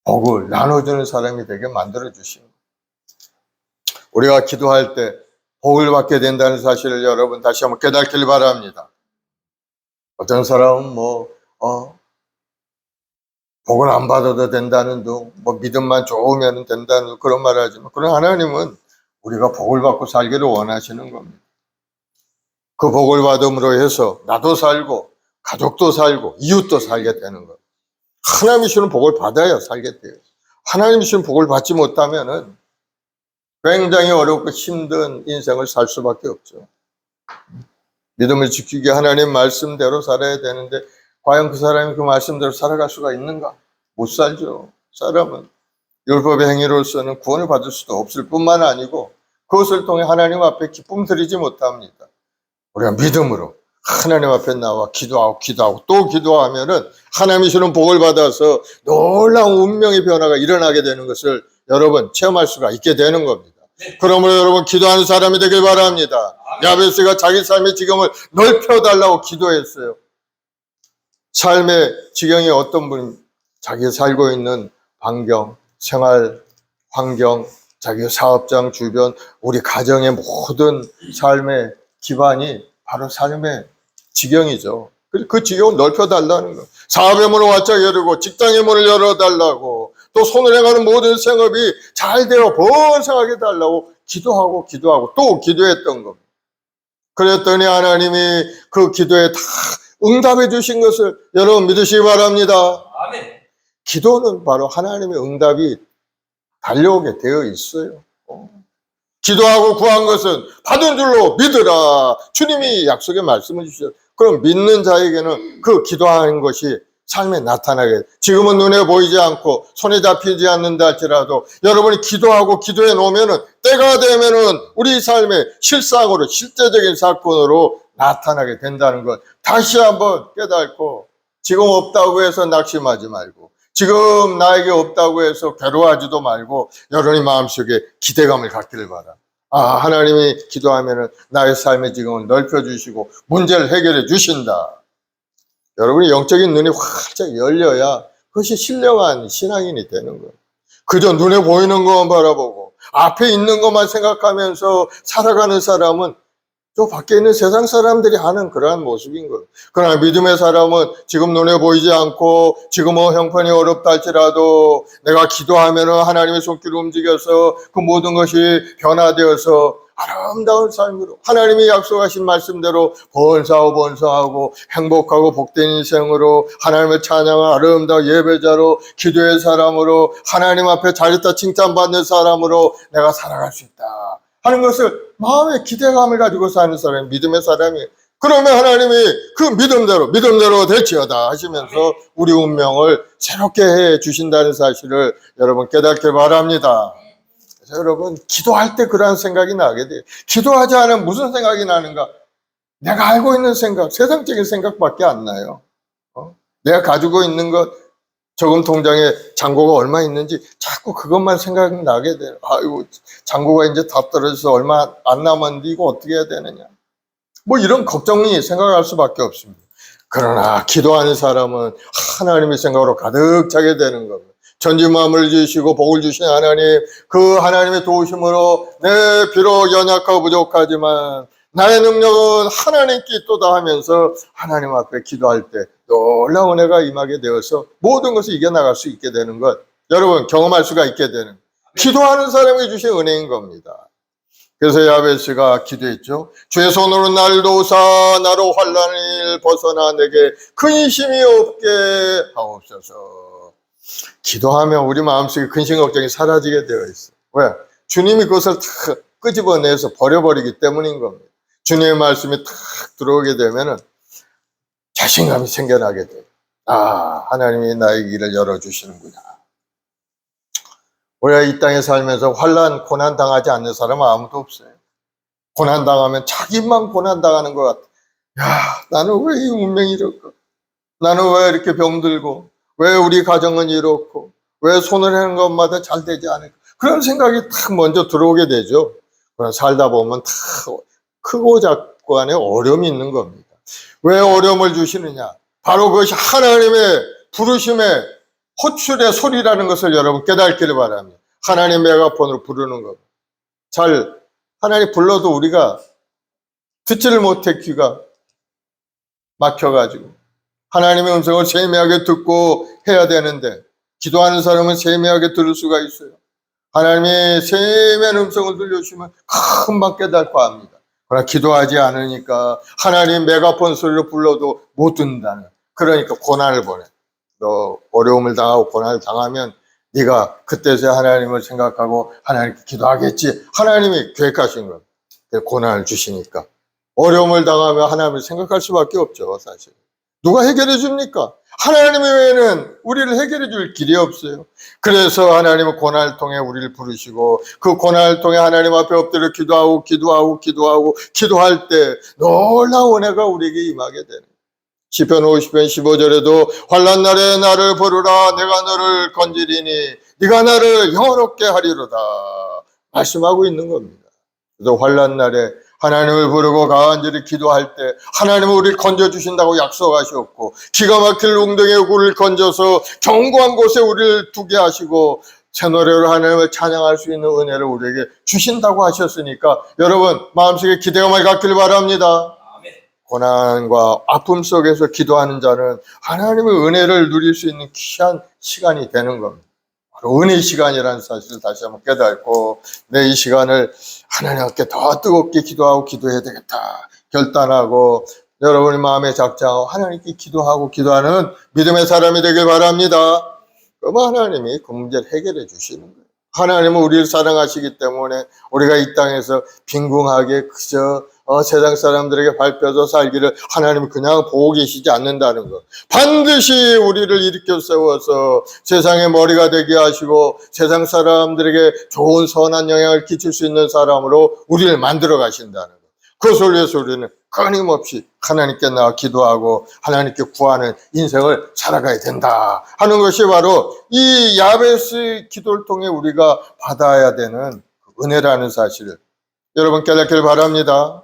S5: 복을 나눠주는 사람이 되게 만들어주신 거예요. 우리가 기도할 때 복을 받게 된다는 사실을 여러분 다시 한번 깨닫길 바랍니다. 어떤 사람은 복을 안 받아도 된다는 둥, 믿음만 좋으면 된다는 둥, 그런 말을 하지만 그런 하나님은 우리가 복을 받고 살기를 원하시는 겁니다. 그 복을 받음으로 해서 나도 살고 가족도 살고 이웃도 살게 되는 겁니다. 하나님이 주는 복을 받아야 살게 돼요. 하나님이 주는 복을 받지 못하면은 굉장히 어렵고 힘든 인생을 살 수밖에 없죠. 믿음을 지키기 하나님 말씀대로 살아야 되는데 과연 그 사람이 그 말씀대로 살아갈 수가 있는가? 못 살죠. 사람은 율법의 행위로서는 구원을 받을 수도 없을 뿐만 아니고 그것을 통해 하나님 앞에 기쁨 드리지 못합니다. 우리가 믿음으로 하나님 앞에 나와 기도하고 또 기도하면은 하나님이 주는 복을 받아서 놀라운 운명의 변화가 일어나게 되는 것을 여러분 체험할 수가 있게 되는 겁니다. 그러므로 여러분 기도하는 사람이 되길 바랍니다. 야베스가 자기 삶의 지경을 넓혀달라고 기도했어요. 삶의 지경이 어떤 분이 자기 살고 있는 환경, 생활 환경, 자기 사업장 주변, 우리 가정의 모든 삶의 기반이 바로 삶의 지경이죠. 그 지경을 넓혀달라는 거. 사업의 문을 활짝 열고 직장의 문을 열어달라고, 또 손을 행하는 모든 생업이 잘 되어 번성하게 달라고 기도하고 또 기도했던 겁니다. 그랬더니 하나님이 그 기도에 다 응답해 주신 것을 여러분 믿으시기 바랍니다.
S4: 아멘.
S5: 기도는 바로 하나님의 응답이 달려오게 되어 있어요. 기도하고 구한 것은 받은 줄로 믿으라. 주님이 약속의 말씀을 주셨어요. 그럼 믿는 자에게는 그 기도하는 것이 삶에 나타나게, 지금은 눈에 보이지 않고 손에 잡히지 않는다 할지라도 여러분이 기도하고 기도해 놓으면은 때가 되면은 우리 삶의 실상으로, 실제적인 사건으로 나타나게 된다는 것 다시 한번 깨닫고, 지금 없다고 해서 낙심하지 말고, 지금 나에게 없다고 해서 괴로워하지도 말고 여러분의 마음속에 기대감을 갖기를 바랍니다. 하나님이 기도하면은 나의 삶의 지경을 넓혀주시고 문제를 해결해 주신다. 여러분이 영적인 눈이 활짝 열려야 그것이 신령한 신앙인이 되는 거예요. 그저 눈에 보이는 것만 바라보고 앞에 있는 것만 생각하면서 살아가는 사람은 저 밖에 있는 세상 사람들이 하는 그러한 모습인 거예요. 그러나 믿음의 사람은 지금 눈에 보이지 않고 지금 형편이 어렵다 할지라도 내가 기도하면은 하나님의 손길을 움직여서 그 모든 것이 변화되어서 아름다운 삶으로 하나님이 약속하신 말씀대로 번성하고 행복하고 복된 인생으로 하나님의 찬양을 아름다운 예배자로, 기도의 사람으로, 하나님 앞에 잘했다 칭찬받는 사람으로 내가 살아갈 수 있다 하는 것을 마음의 기대감을 가지고 사는 사람이 믿음의 사람이에요. 그러면 하나님이 그 믿음대로 될지어다 하시면서 우리 운명을 새롭게 해 주신다는 사실을 여러분 깨닫길 바랍니다. 그래서 여러분 기도할 때 그러한 생각이 나게 돼요. 기도하지 않으면 무슨 생각이 나는가? 내가 알고 있는 생각, 세상적인 생각밖에 안 나요. 내가 가지고 있는 것, 저금 통장에 잔고가 얼마 있는지 자꾸 그것만 생각나게 돼요. 아이고, 잔고가 이제 다 떨어져서 얼마 안 남았는데 이거 어떻게 해야 되느냐. 뭐 이런 걱정이 생각할 수밖에 없습니다. 그러나 기도하는 사람은 하나님의 생각으로 가득 차게 되는 겁니다. 전지만물을 주시고 복을 주신 하나님, 그 하나님의 도우심으로 내 비록 연약하고 부족하지만 나의 능력은 하나님께 있도다 하면서 하나님 앞에 기도할 때 놀라운 은혜가 임하게 되어서 모든 것을 이겨나갈 수 있게 되는 것, 여러분 경험할 수가 있게 되는, 기도하는 사람에게 주신 은혜인 겁니다. 그래서 야베스가 기도했죠. 주의 손으로 날 도우사 나로 환난을 벗어나 내게 근심이 없게 하옵소서. 기도하면 우리 마음속에 근심 걱정이 사라지게 되어 있어요. 왜? 주님이 그것을 다 끄집어내서 버려버리기 때문인 겁니다. 주님의 말씀이 탁 들어오게 되면은 자신감이 생겨나게 돼요. 하나님이 나의 길을 열어주시는구나. 우리가 이 땅에 살면서 환난, 고난 당하지 않는 사람은 아무도 없어요. 고난 당하면 자기만 고난 당하는 것 같아. 나는 왜 이 운명이 이럴까? 나는 왜 이렇게 병들고, 왜 우리 가정은 이렇고, 왜 손을 하는 것마다 잘 되지 않을까? 그런 생각이 탁 먼저 들어오게 되죠. 그러나 살다 보면 다 크고 작고 안에 어려움이 있는 겁니다. 왜 어려움을 주시느냐? 바로 그것이 하나님의 부르심의 호출의 소리라는 것을 여러분 깨닫기를 바랍니다. 하나님 메가폰으로 부르는 것. 하나님 불러도 우리가 듣지를 못해 귀가 막혀가지고 하나님의 음성을 세미하게 듣고 해야 되는데, 기도하는 사람은 세미하게 들을 수가 있어요. 하나님이 세미한 음성을 들려주시면 금방 깨닫고 합니다. 그러나 기도하지 않으니까 하나님 메가폰 소리로 불러도 못 듣는다는, 그러니까 고난을 보내. 너 어려움을 당하고 고난을 당하면 네가 그때서야 하나님을 생각하고 하나님께 기도하겠지. 하나님이 계획하신 겁니다. 고난을 주시니까 어려움을 당하면 하나님을 생각할 수밖에 없죠. 사실 누가 해결해 줍니까? 하나님 외에는 우리를 해결해 줄 길이 없어요. 그래서 하나님은 고난을 통해 우리를 부르시고, 그 고난을 통해 하나님 앞에 엎드려 기도할 때 놀라운 은혜가 우리에게 임하게 되는. 시편 50편 15절에도 환난 날에 나를 부르라 내가 너를 건지리니 네가 나를 영화롭게 하리로다 말씀하고 있는 겁니다. 그래서 환난 날에 하나님을 부르고 간절히 기도할 때 하나님은 우리를 건져주신다고 약속하셨고, 기가 막힐 웅덩이에 우리를 건져서 견고한 곳에 우리를 두게 하시고 새 노래로 하나님을 찬양할 수 있는 은혜를 우리에게 주신다고 하셨으니까 여러분 마음속에 기대가 많이 갖길 바랍니다. 고난과 아픔 속에서 기도하는 자는 하나님의 은혜를 누릴 수 있는 귀한 시간이 되는 겁니다. 바로 은혜 시간이라는 사실을 다시 한번 깨닫고 내 이 시간을 하나님께 더 뜨겁게 기도하고 기도해야 되겠다 결단하고 여러분의 마음에 작정하고 하나님께 기도하고 기도하는 믿음의 사람이 되길 바랍니다. 그럼 하나님이 그 문제를 해결해 주시는 거예요. 하나님은 우리를 사랑하시기 때문에 우리가 이 땅에서 빈궁하게 그저 세상 사람들에게 밟혀서 살기를 하나님이 그냥 보고 계시지 않는다는 것. 반드시 우리를 일으켜 세워서 세상의 머리가 되게 하시고 세상 사람들에게 좋은 선한 영향을 끼칠 수 있는 사람으로 우리를 만들어 가신다는 것. 그것을 위해서 우리는 끊임없이 하나님께 나와 기도하고 하나님께 구하는 인생을 살아가야 된다 하는 것이 바로 이 야베스 기도를 통해 우리가 받아야 되는 은혜라는 사실을 여러분 깨닫길 바랍니다.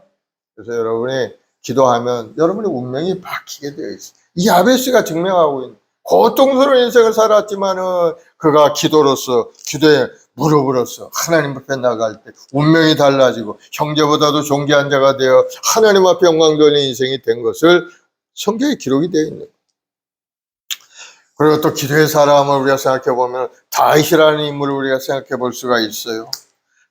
S5: 그래서 여러분이 기도하면 여러분의 운명이 바뀌게 되어 있어요. 이 야베스가 증명하고 있는 고통스러운 인생을 살았지만은 그가 기도로서 기도의 무릎으로서 하나님 앞에 나갈 때 운명이 달라지고 형제보다도 존귀한 자가 되어 하나님 앞에 영광 돌리는 인생이 된 것을 성경에 기록이 되어 있는 거예요. 그리고 또 기도의 사람을 우리가 생각해 보면 다윗이라는 인물을 우리가 생각해 볼 수가 있어요.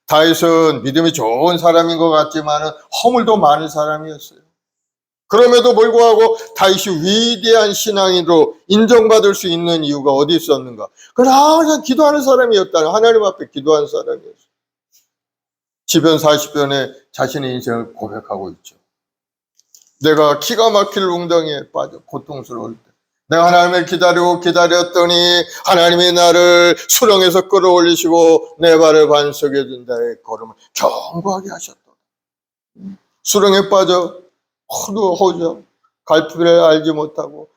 S5: 다윗은 믿음이 좋은 사람인 것 같지만 허물도 많은 사람이었어요. 그럼에도 불구하고 다윗이 위대한 신앙인으로 인정받을 수 있는 이유가 어디 있었는가? 그는 항상 기도하는 사람이었다는, 하나님 앞에 기도하는 사람이었어요. 시편 40편에 자신의 인생을 고백하고 있죠. 내가 기가 막힐 웅덩이에 빠져 고통스러울 때 내가 하나님을 기다렸더니 하나님이 나를 수렁에서 끌어올리시고 내 발을 반석에 둔 자의 걸음을 견고하게 하셨다. 수렁에 빠져 허우죠. 갈피를 알지 못하고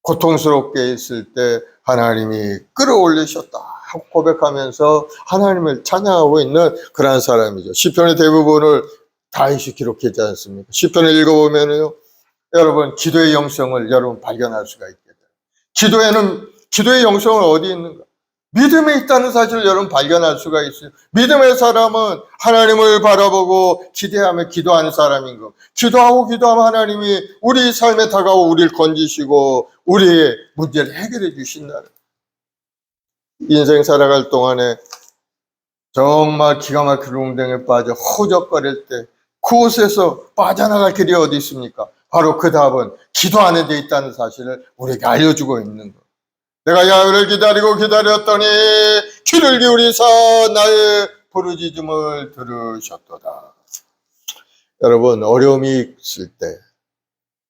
S5: 고통스럽게 있을 때 하나님이 끌어올리셨다 하고 고백하면서 하나님을 찬양하고 있는 그러한 사람이죠. 시편의 대부분을 다윗이 기록했지 않습니까? 시편을 읽어보면요, 여러분 기도의 영성을 여러분 발견할 수가 있게 돼요. 기도의 영성은 어디 있는가? 믿음에 있다는 사실을 여러분 발견할 수가 있어요. 믿음의 사람은 하나님을 바라보고 기대하며 기도하는 사람인 것. 기도하고 기도하면 하나님이 우리 삶에 다가오고 우리를 건지시고 우리의 문제를 해결해 주신다는. 인생 살아갈 동안에 정말 기가 막힌 웅덩이에 빠져 허우적거릴 때 그곳에서 빠져나갈 길이 어디 있습니까? 바로 그 답은 기도하는 데 있다는 사실을 우리에게 알려주고 있는 것. 내가 야훼를 기다렸더니 귀를 기울이사 나의 부르짖음을 들으셨도다. 여러분 어려움이 있을 때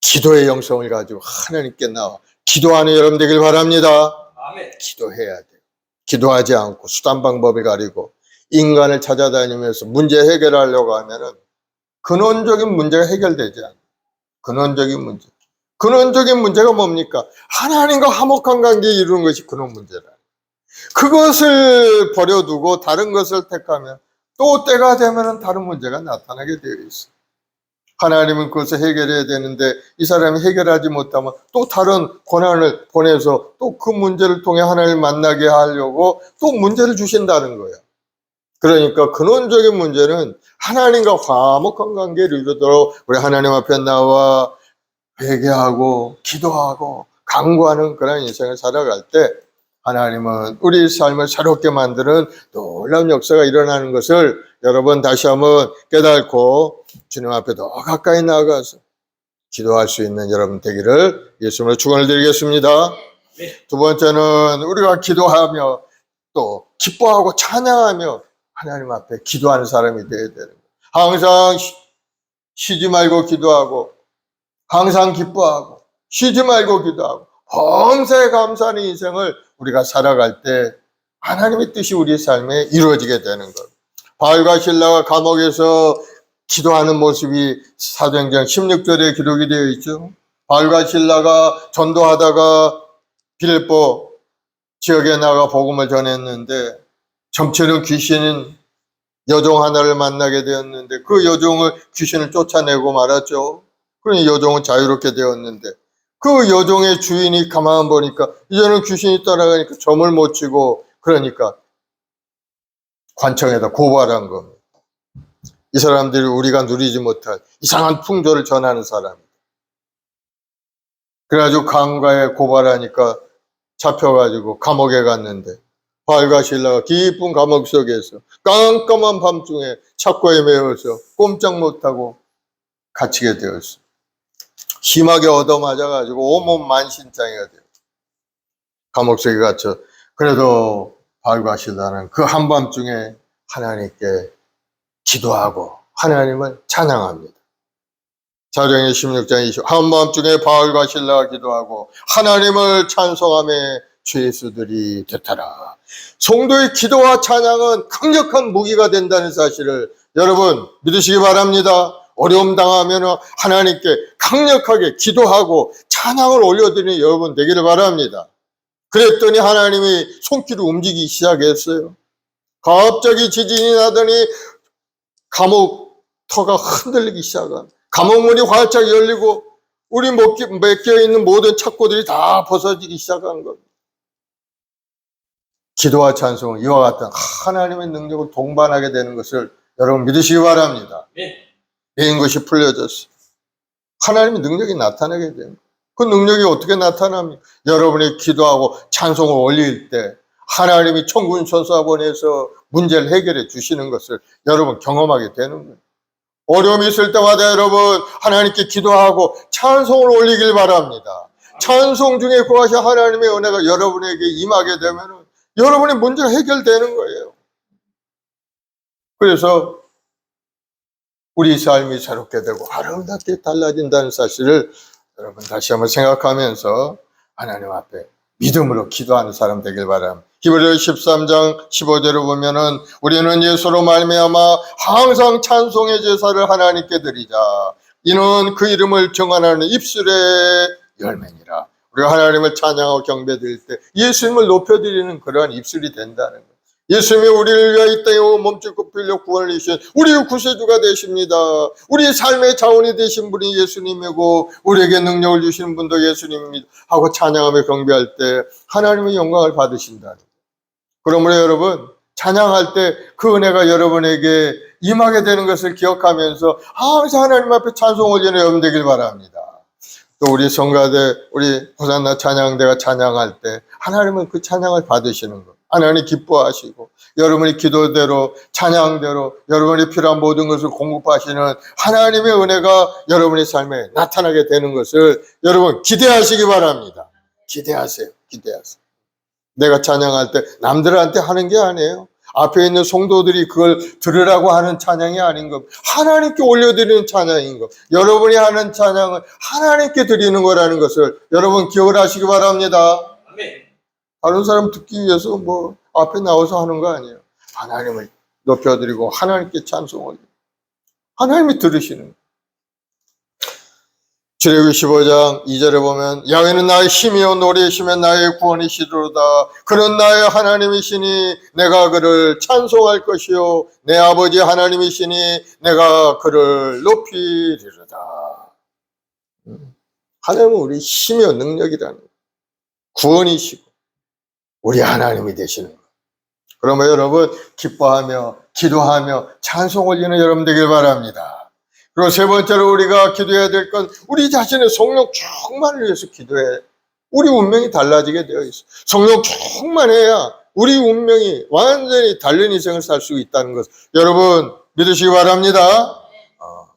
S5: 기도의 영성을 가지고 하나님께 나와 기도하는 여러분 되길 바랍니다.
S4: 아멘.
S5: 기도해야 돼요. 기도하지 않고 수단 방법을 가리고 인간을 찾아다니면서 문제 해결하려고 하면은 근원적인 문제가 해결되지 않아요. 근원적인 문제가 뭡니까? 하나님과 화목한 관계에 이루는 것이 근원 문제라. 그것을 버려두고 다른 것을 택하면 또 때가 되면 다른 문제가 나타나게 되어 있어요. 하나님은 그것을 해결해야 되는데 이 사람이 해결하지 못하면 또 다른 고난을 보내서 또 그 문제를 통해 하나님을 만나게 하려고 또 문제를 주신다는 거예요. 그러니까 근원적인 문제는 하나님과 화목한 관계를 이루도록 우리 하나님 앞에 나와 회개하고 기도하고 간구하는 그런 인생을 살아갈 때 하나님은 우리 삶을 새롭게 만드는 놀라운 역사가 일어나는 것을 여러분 다시 한번 깨닫고 주님 앞에 더 가까이 나아가서 기도할 수 있는 여러분 되기를 예수님으로 축원을 드리겠습니다. 두 번째는 우리가 기도하며 또 기뻐하고 찬양하며 하나님 앞에 기도하는 사람이 되어야 되는 거예요. 항상 쉬지 말고 기도하고 항상 기뻐하고 쉬지 말고 기도하고 범사에 감사하는 인생을 우리가 살아갈 때 하나님의 뜻이 우리 삶에 이루어지게 되는 것. 바울과 실라가 감옥에서 기도하는 모습이 사도행전 16절에 기록이 되어 있죠. 바울과 실라가 전도하다가 빌립보 지역에 나가 복음을 전했는데 점치는 귀신은 여종 하나를 만나게 되었는데 그 여종을 귀신을 쫓아내고 말았죠. 그러니 여종은 자유롭게 되었는데 그 여종의 주인이 가만 보니까 이제는 귀신이 따라가니까 점을 못 치고 그러니까 관청에다 고발한 겁니다. 이 사람들이 우리가 누리지 못할 이상한 풍조를 전하는 사람이다. 그래가지고 강가에 고발하니까 잡혀가지고 감옥에 갔는데 바알과 실라가 깊은 감옥 속에서 깜깜한 밤중에 착고에 매여서 꼼짝 못하고 갇히게 되었어. 심하게 얻어맞아가지고 온몸 만신창이가 돼요. 감옥 속에 갇혀. 그래도 바알과 실라는 그 한밤중에 하나님께 기도하고 하나님을 찬양합니다. 사도행전 16장 20 한밤중에 바알과 실라가 기도하고 하나님을 찬송하며 주 예수들이 되더라. 성도의 기도와 찬양은 강력한 무기가 된다는 사실을 여러분 믿으시기 바랍니다. 어려움 당하면 하나님께 강력하게 기도하고 찬양을 올려드리는 여러분 되기를 바랍니다. 그랬더니 하나님이 손길을 움직이기 시작했어요. 갑자기 지진이 나더니 감옥 터가 흔들리기 시작한 감옥문이 활짝 열리고 우리 맡겨있는 모든 착고들이 다 벗어지기 시작한 겁니다. 기도와 찬송은 이와 같은 하나님의 능력을 동반하게 되는 것을 여러분 믿으시기 바랍니다. 매인 것이 풀려졌어요. 하나님의 능력이 나타나게 됩니다. 그 능력이 어떻게 나타납니까? 여러분이 기도하고 찬송을 올릴 때 하나님이 천군 천사 보내서 문제를 해결해 주시는 것을 여러분 경험하게 되는 거예요. 어려움이 있을 때마다 여러분 하나님께 기도하고 찬송을 올리길 바랍니다. 찬송 중에 구하신 하나님의 은혜가 여러분에게 임하게 되면 여러분의 문제가 해결되는 거예요. 그래서 우리 삶이 새롭게 되고 아름답게 달라진다는 사실을 여러분 다시 한번 생각하면서 하나님 앞에 믿음으로 기도하는 사람 되길 바랍니다. 히브리서 13장 15절을 보면은 우리는 예수로 말미암아 항상 찬송의 제사를 하나님께 드리자. 이는 그 이름을 정하는 입술의 열매니라. 우리가 하나님을 찬양하고 경배드릴 때 예수님을 높여드리는 그러한 입술이 된다는 거예요. 예수님이 우리를 위하여 이 땅에 몸짓고 빌려 구원을 이루신 우리의 구세주가 되십니다. 우리의 삶의 자원이 되신 분이 예수님이고 우리에게 능력을 주시는 분도 예수님입니다 하고 찬양하며 경배할 때 하나님의 영광을 받으신다. 그러므로 여러분 찬양할 때 그 은혜가 여러분에게 임하게 되는 것을 기억하면서 항상 하나님 앞에 찬송 올리는 여러분 되길 바랍니다. 또 우리 성가대, 우리 호산나 찬양대가 찬양할 때 하나님은 그 찬양을 받으시는 것. 하나님 기뻐하시고 여러분이 기도대로 찬양대로 여러분이 필요한 모든 것을 공급하시는 하나님의 은혜가 여러분의 삶에 나타나게 되는 것을 여러분 기대하시기 바랍니다. 기대하세요. 기대하세요. 내가 찬양할 때 남들한테 하는 게 아니에요. 앞에 있는 성도들이 그걸 들으라고 하는 찬양이 아닌 것. 하나님께 올려드리는 찬양인 것. 여러분이 하는 찬양은 하나님께 드리는 거라는 것을 여러분 기억을 하시기 바랍니다. 다른 사람 듣기 위해서 뭐 앞에 나와서 하는 거 아니에요. 하나님을 높여드리고 하나님께 찬송을 하나님이 들으시는 거예요. 출애굽기 15장 2절에 보면 야훼는 나의 힘이요 노래이시며 나의 구원이시로다. 그는 나의 하나님이시니 내가 그를 찬송할 것이요 내 아버지 하나님이시니 내가 그를 높이리로다. 하나님은 우리 힘이요 능력이라는 거예요. 구원이시고 우리 하나님이 되시는 거예요. 그러면 여러분 기뻐하며 기도하며 찬송 올리는 여러분 되길 바랍니다. 그리고 세 번째로 우리가 기도해야 될 건 우리 자신의 성령 충만을 위해서 기도해. 우리 운명이 달라지게 되어 있어. 성령 충만해야 우리 운명이 완전히 다른 인생을 살 수 있다는 것 여러분 믿으시기 바랍니다.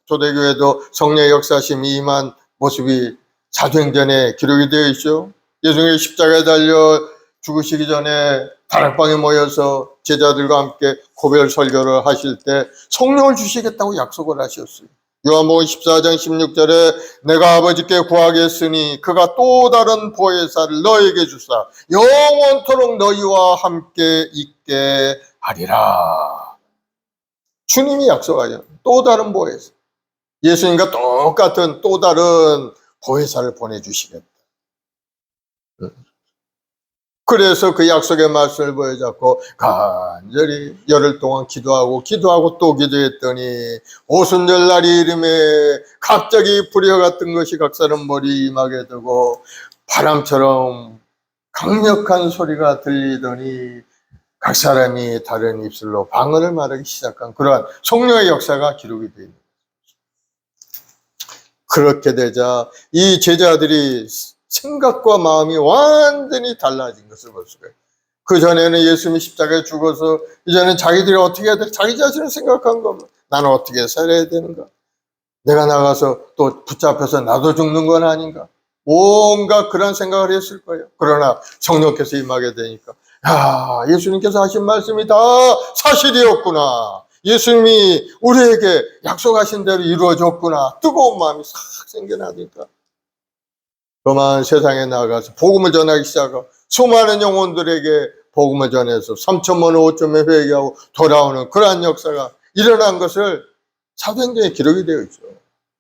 S5: 초대교회도 성령의 역사심이 임한 모습이 사도행전에 기록이 되어 있죠. 예수님이 십자가에 달려 죽으시기 전에 다락방에 모여서 제자들과 함께 고별 설교를 하실 때 성령을 주시겠다고 약속을 하셨어요. 요한복음 14장 16절에 내가 아버지께 구하겠으니 그가 또 다른 보혜사를 너에게 주사 영원토록 너희와 함께 있게 하리라. 주님이 약속하죠. 또 다른 보혜사. 예수님과 똑같은 또 다른 보혜사를 보내주시겠다. 그래서 그 약속의 말씀을 보여잡고 간절히 열흘 동안 기도하고 또 기도했더니 오순절날이 이름에 갑자기 불의 같은 것이 각 사람 머리에 임하게 되고 바람처럼 강력한 소리가 들리더니 각 사람이 다른 입술로 방언을 말하기 시작한 그러한 성령의 역사가 기록이 되어 있습니다. 그렇게 되자 이 제자들이 생각과 마음이 완전히 달라진 것을 볼 수가 있어요. 그 전에는 예수님이 십자가에 죽어서 이제는 자기들이 어떻게 해야 돼? 자기 자신을 생각한 겁니다. 나는 어떻게 살아야 되는가? 내가 나가서 또 붙잡혀서 나도 죽는 건 아닌가? 온갖 그런 생각을 했을 거예요. 그러나 성령께서 임하게 되니까 야, 예수님께서 하신 말씀이 다 사실이었구나. 예수님이 우리에게 약속하신 대로 이루어졌구나. 뜨거운 마음이 싹 생겨나니까 그만 세상에 나가서 복음을 전하기 시작하고 수많은 영혼들에게 복음을 전해서 3천만 원 5천명 회개하고 돌아오는 그러한 역사가 일어난 것을 사도행전에 기록이 되어 있죠.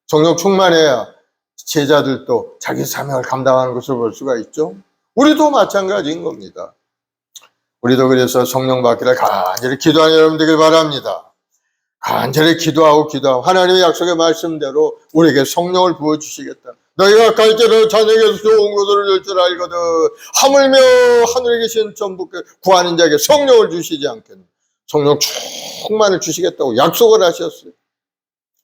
S5: 성령 충만해야 제자들도 자기 사명을 감당하는 것을 볼 수가 있죠. 우리도 마찬가지인 겁니다. 우리도 그래서 성령 받기를 간절히 기도하는 여러분 되길 바랍니다. 간절히 기도하고 하나님의 약속의 말씀대로 우리에게 성령을 부어주시겠다. 너희가 갈대로 자녀에게서 좋은 것을 줄 줄 알거든 하물며 하늘에 계신 전부께 구하는 자에게 성령을 주시지 않겠나. 성령 충만을 주시겠다고 약속을 하셨어요.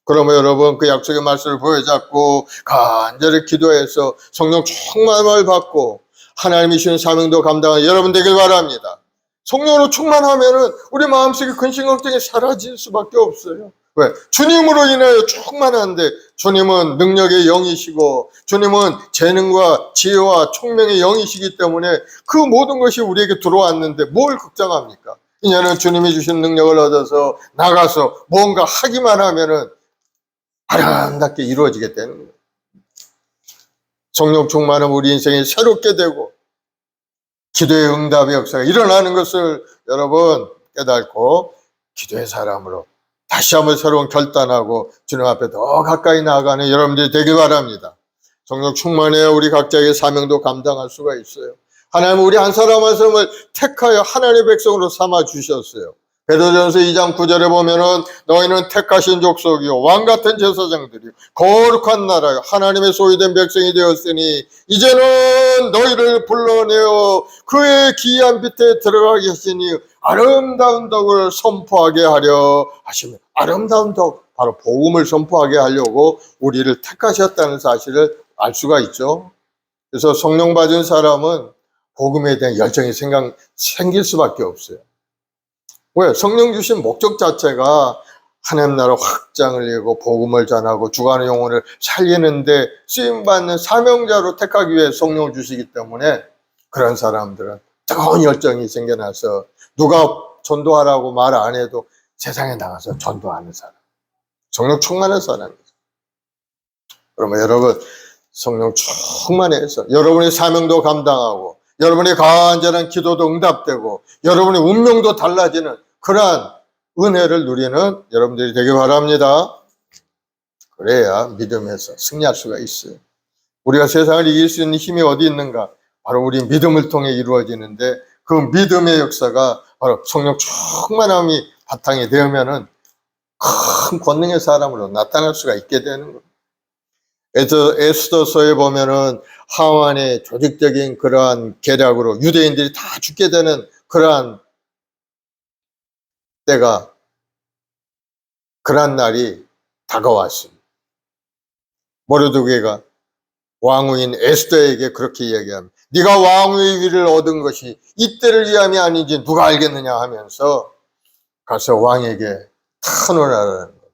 S5: 그러면 여러분 그 약속의 말씀을 보여잡고 간절히 기도해서 성령 충만을 받고 하나님이 주신 사명도 감당하는 여러분 되길 바랍니다. 성령으로 충만하면은 우리 마음속에 근심 걱정이 사라질 수밖에 없어요. 왜? 주님으로 인하여 충만한데 주님은 능력의 영이시고 주님은 재능과 지혜와 총명의 영이시기 때문에 그 모든 것이 우리에게 들어왔는데 뭘 걱정합니까? 이제는 주님이 주신 능력을 얻어서 나가서 뭔가 하기만 하면은 아름답게 이루어지게 되는 거예요. 성령 충만은 우리 인생이 새롭게 되고 기도의 응답의 역사가 일어나는 것을 여러분 깨닫고 기도의 사람으로 다시 한번 새로운 결단하고 주님 앞에 더 가까이 나아가는 여러분들이 되길 바랍니다. 성령 충만해야 우리 각자의 사명도 감당할 수가 있어요. 하나님은 우리 한 사람 한 사람을 택하여 하나님의 백성으로 삼아 주셨어요. 베드로전서 2장 9절에 보면은 너희는 택하신 족속이요 왕같은 제사장들이요 거룩한 나라요 하나님의 소유된 백성이 되었으니 이제는 너희를 불러내어 그의 기이한 빛에 들어가게 하시니 아름다운 덕을 선포하게 하려 하시며 아름다운 덕 바로 복음을 선포하게 하려고 우리를 택하셨다는 사실을 알 수가 있죠. 그래서 성령 받은 사람은 복음에 대한 열정이 생길 수밖에 없어요. 왜? 성령 주신 목적 자체가 하나님 나라 확장을 이루고 복음을 전하고 죽어가는 영혼을 살리는데 쓰임받는 사명자로 택하기 위해 성령을 주시기 때문에 그런 사람들은 뜨거운 열정이 생겨나서 누가 전도하라고 말 안 해도 세상에 나가서 전도하는 사람, 성령 충만한 사람이죠. 그러면 여러분 성령 충만해서 여러분의 사명도 감당하고 여러분의 간절한 기도도 응답되고 여러분의 운명도 달라지는 그러한 은혜를 누리는 여러분들이 되길 바랍니다. 그래야 믿음에서 승리할 수가 있어요. 우리가 세상을 이길 수 있는 힘이 어디 있는가? 바로 우리 믿음을 통해 이루어지는데 그 믿음의 역사가 바로 성령 충만함이 바탕이 되면은 큰 권능의 사람으로 나타날 수가 있게 되는 겁니다. 에스더서에 보면은 하만의 조직적인 그러한 계략으로 유대인들이 다 죽게 되는 그러한 때가 그러한 날이 다가왔습니다. 모르드게가 왕후인 에스더에게 그렇게 이야기합니다. 네가 왕후의 위를 얻은 것이 이때를 위함이 아닌지 누가 알겠느냐 하면서 가서 왕에게 탄원하라는 거예요.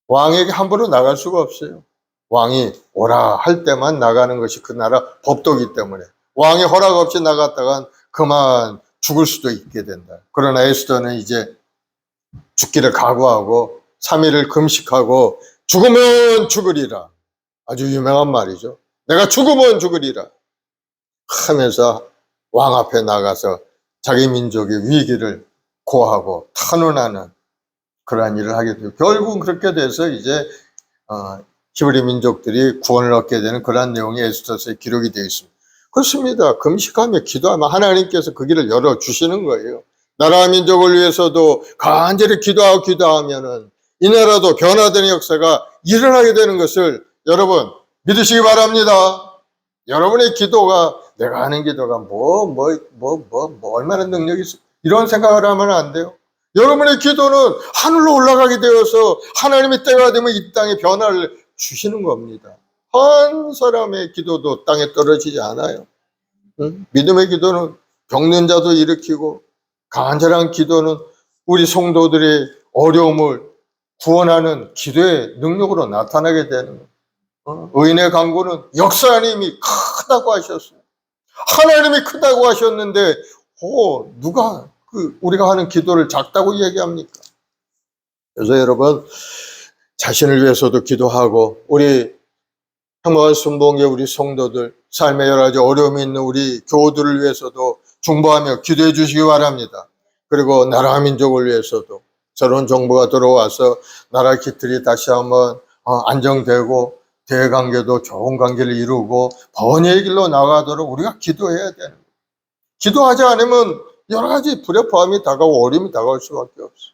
S5: 왕에게 함부로 나갈 수가 없어요. 왕이 오라 할 때만 나가는 것이 그 나라 법도이기 때문에 왕의 허락 없이 나갔다간 그만 죽을 수도 있게 된다. 그러나 에스더는 이제 죽기를 각오하고 3일을 금식하고 죽으면 죽으리라. 아주 유명한 말이죠. 내가 죽으면 죽으리라 하면서 왕 앞에 나가서 자기 민족의 위기를 고하고 탄원하는 그러한 일을 하게 되고 결국은 그렇게 돼서 이제 히브리 민족들이 구원을 얻게 되는 그러한 내용이 에스더서에 기록이 되어 있습니다. 그렇습니다. 금식하며 기도하면 하나님께서 그 길을 열어주시는 거예요. 나라 민족을 위해서도 간절히 기도하면은 이 나라도 변화되는 역사가 일어나게 되는 것을 여러분 믿으시기 바랍니다. 여러분의 기도가 내가 하는 기도가 얼마나 능력이 있어 이런 생각을 하면 안 돼요. 여러분의 기도는 하늘로 올라가게 되어서 하나님의 때가 되면 이 땅에 변화를 주시는 겁니다. 한 사람의 기도도 땅에 떨어지지 않아요. 응? 믿음의 기도는 병든 자도 일으키고 간절한 기도는 우리 성도들의 어려움을 구원하는 기도의 능력으로 나타나게 되는 거예요. 의인의 간구는 역사님이 크다고 하셨어요. 하나님이 크다고 하셨는데 누가 우리가 하는 기도를 작다고 얘기합니까? 그래서 여러분 자신을 위해서도 기도하고 우리 평범한 순복의 우리 성도들 삶의 여러 가지 어려움이 있는 우리 교우들을 위해서도 중보하며 기도해 주시기 바랍니다. 그리고 나라 민족을 위해서도 새로운 정부가 들어와서 나라 기틀이 다시 한번 안정되고 대관계도 좋은 관계를 이루고 번영의 길로 나가도록 우리가 기도해야 되는 거예요. 기도하지 않으면 여러 가지 불협화음이 다가오고 어려움이 다가올 수밖에 없어요.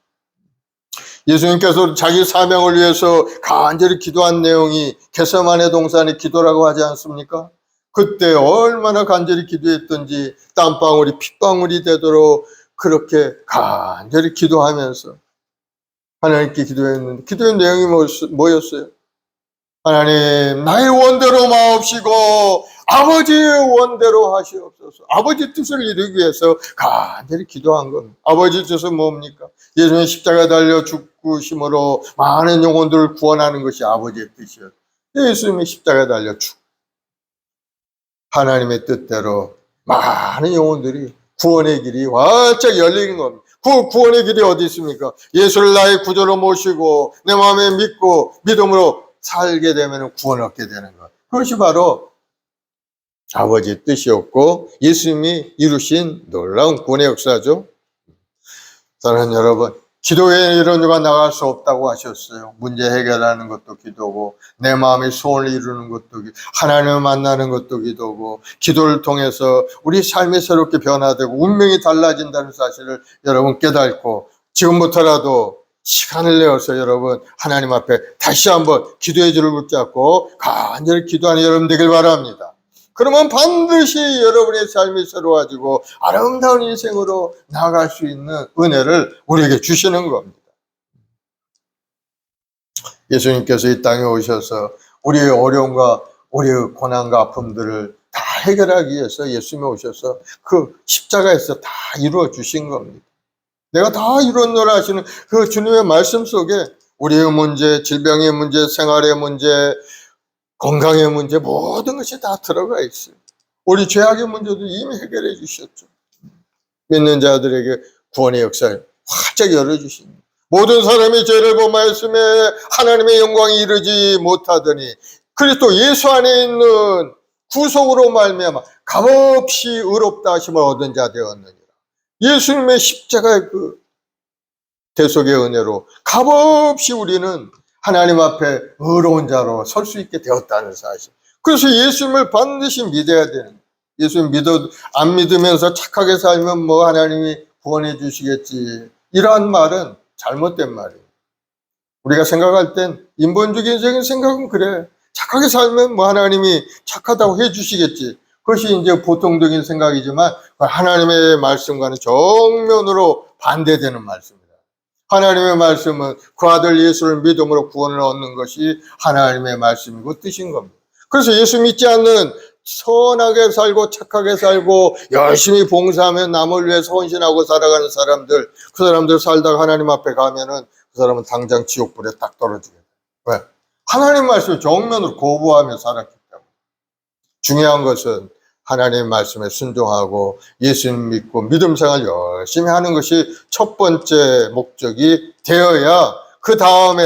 S5: 예수님께서 자기 사명을 위해서 간절히 기도한 내용이 겟세마네 동산의 기도라고 하지 않습니까? 그때 얼마나 간절히 기도했던지 땀방울이 핏방울이 되도록 그렇게 간절히 기도하면서 하나님께 기도했는데 기도의 내용이 뭐였어요? 하나님 나의 원대로 마옵시고 아버지의 원대로 하시옵소서. 아버지 뜻을 이루기 위해서 간절히 기도한 겁니다. 아버지 뜻은 뭡니까? 예수님의 십자가에 달려 죽으심으로 많은 영혼들을 구원하는 것이 아버지의 뜻이었어요. 예수님의 십자가에 달려 죽 하나님의 뜻대로 많은 영혼들이 구원의 길이 활짝 열리는 겁니다. 그 구원의 길이 어디 있습니까? 예수를 나의 구주로 모시고 내 마음에 믿고 믿음으로 살게 되면 구원을 얻게 되는 것. 그것이 바로 아버지의 뜻이었고 예수님이 이루신 놀라운 구원의 역사죠. 사랑하는 여러분, 기도에 이런 일가 나갈 수 없다고 하셨어요. 문제 해결하는 것도 기도고 내 마음의 소원을 이루는 것도 하나님을 만나는 것도 기도고 기도를 통해서 우리 삶이 새롭게 변화되고 운명이 달라진다는 사실을 여러분 깨닫고 지금부터라도 시간을 내어서 여러분 하나님 앞에 다시 한번 기도의 줄을 붙잡고 간절히 기도하는 여러분 되길 바랍니다. 그러면 반드시 여러분의 삶이 새로워지고 아름다운 인생으로 나아갈 수 있는 은혜를 우리에게 주시는 겁니다. 예수님께서 이 땅에 오셔서 우리의 어려움과 우리의 고난과 아픔들을 다 해결하기 위해서 예수님이 오셔서 그 십자가에서 다 이루어 주신 겁니다. 내가 다 이루었노라 하시는 그 주님의 말씀 속에 우리의 문제, 질병의 문제, 생활의 문제, 건강의 문제 모든 것이 다 들어가 있어요. 우리 죄악의 문제도 이미 해결해 주셨죠. 믿는 자들에게 구원의 역사를 활짝 열어주십니다. 모든 사람이 죄를 범하였음에 하나님의 영광이 이르지 못하더니 그리스도 예수 안에 있는 구속으로 말미암아 값없이 의롭다 하심을 얻은 자 되었느니라. 예수님의 십자가의 그 대속의 은혜로 값없이 우리는 하나님 앞에 의로운 자로 설 수 있게 되었다는 사실. 그래서 예수님을 반드시 믿어야 되는 거예요. 예수님 안 믿으면서 착하게 살면 뭐 하나님이 구원해 주시겠지. 이러한 말은 잘못된 말이에요. 우리가 생각할 땐 인본주의적인 생각은 그래. 착하게 살면 뭐 하나님이 착하다고 해 주시겠지. 그것이 이제 보통적인 생각이지만 하나님의 말씀과는 정면으로 반대되는 말씀입니다. 하나님의 말씀은 그 아들 예수를 믿음으로 구원을 얻는 것이 하나님의 말씀이고 뜻인 겁니다. 그래서 예수 믿지 않는 선하게 살고 착하게 살고 열심히 봉사하며 남을 위해 헌신하고 살아가는 사람들, 그 사람들 살다가 하나님 앞에 가면은 그 사람은 당장 지옥불에 딱 떨어지게 돼요. 왜? 하나님 말씀을 정면으로 거부하며 살았기 때문에. 중요한 것은 하나님의 말씀에 순종하고 예수님 믿고 믿음 생활 열심히 하는 것이 첫 번째 목적이 되어야 그 다음에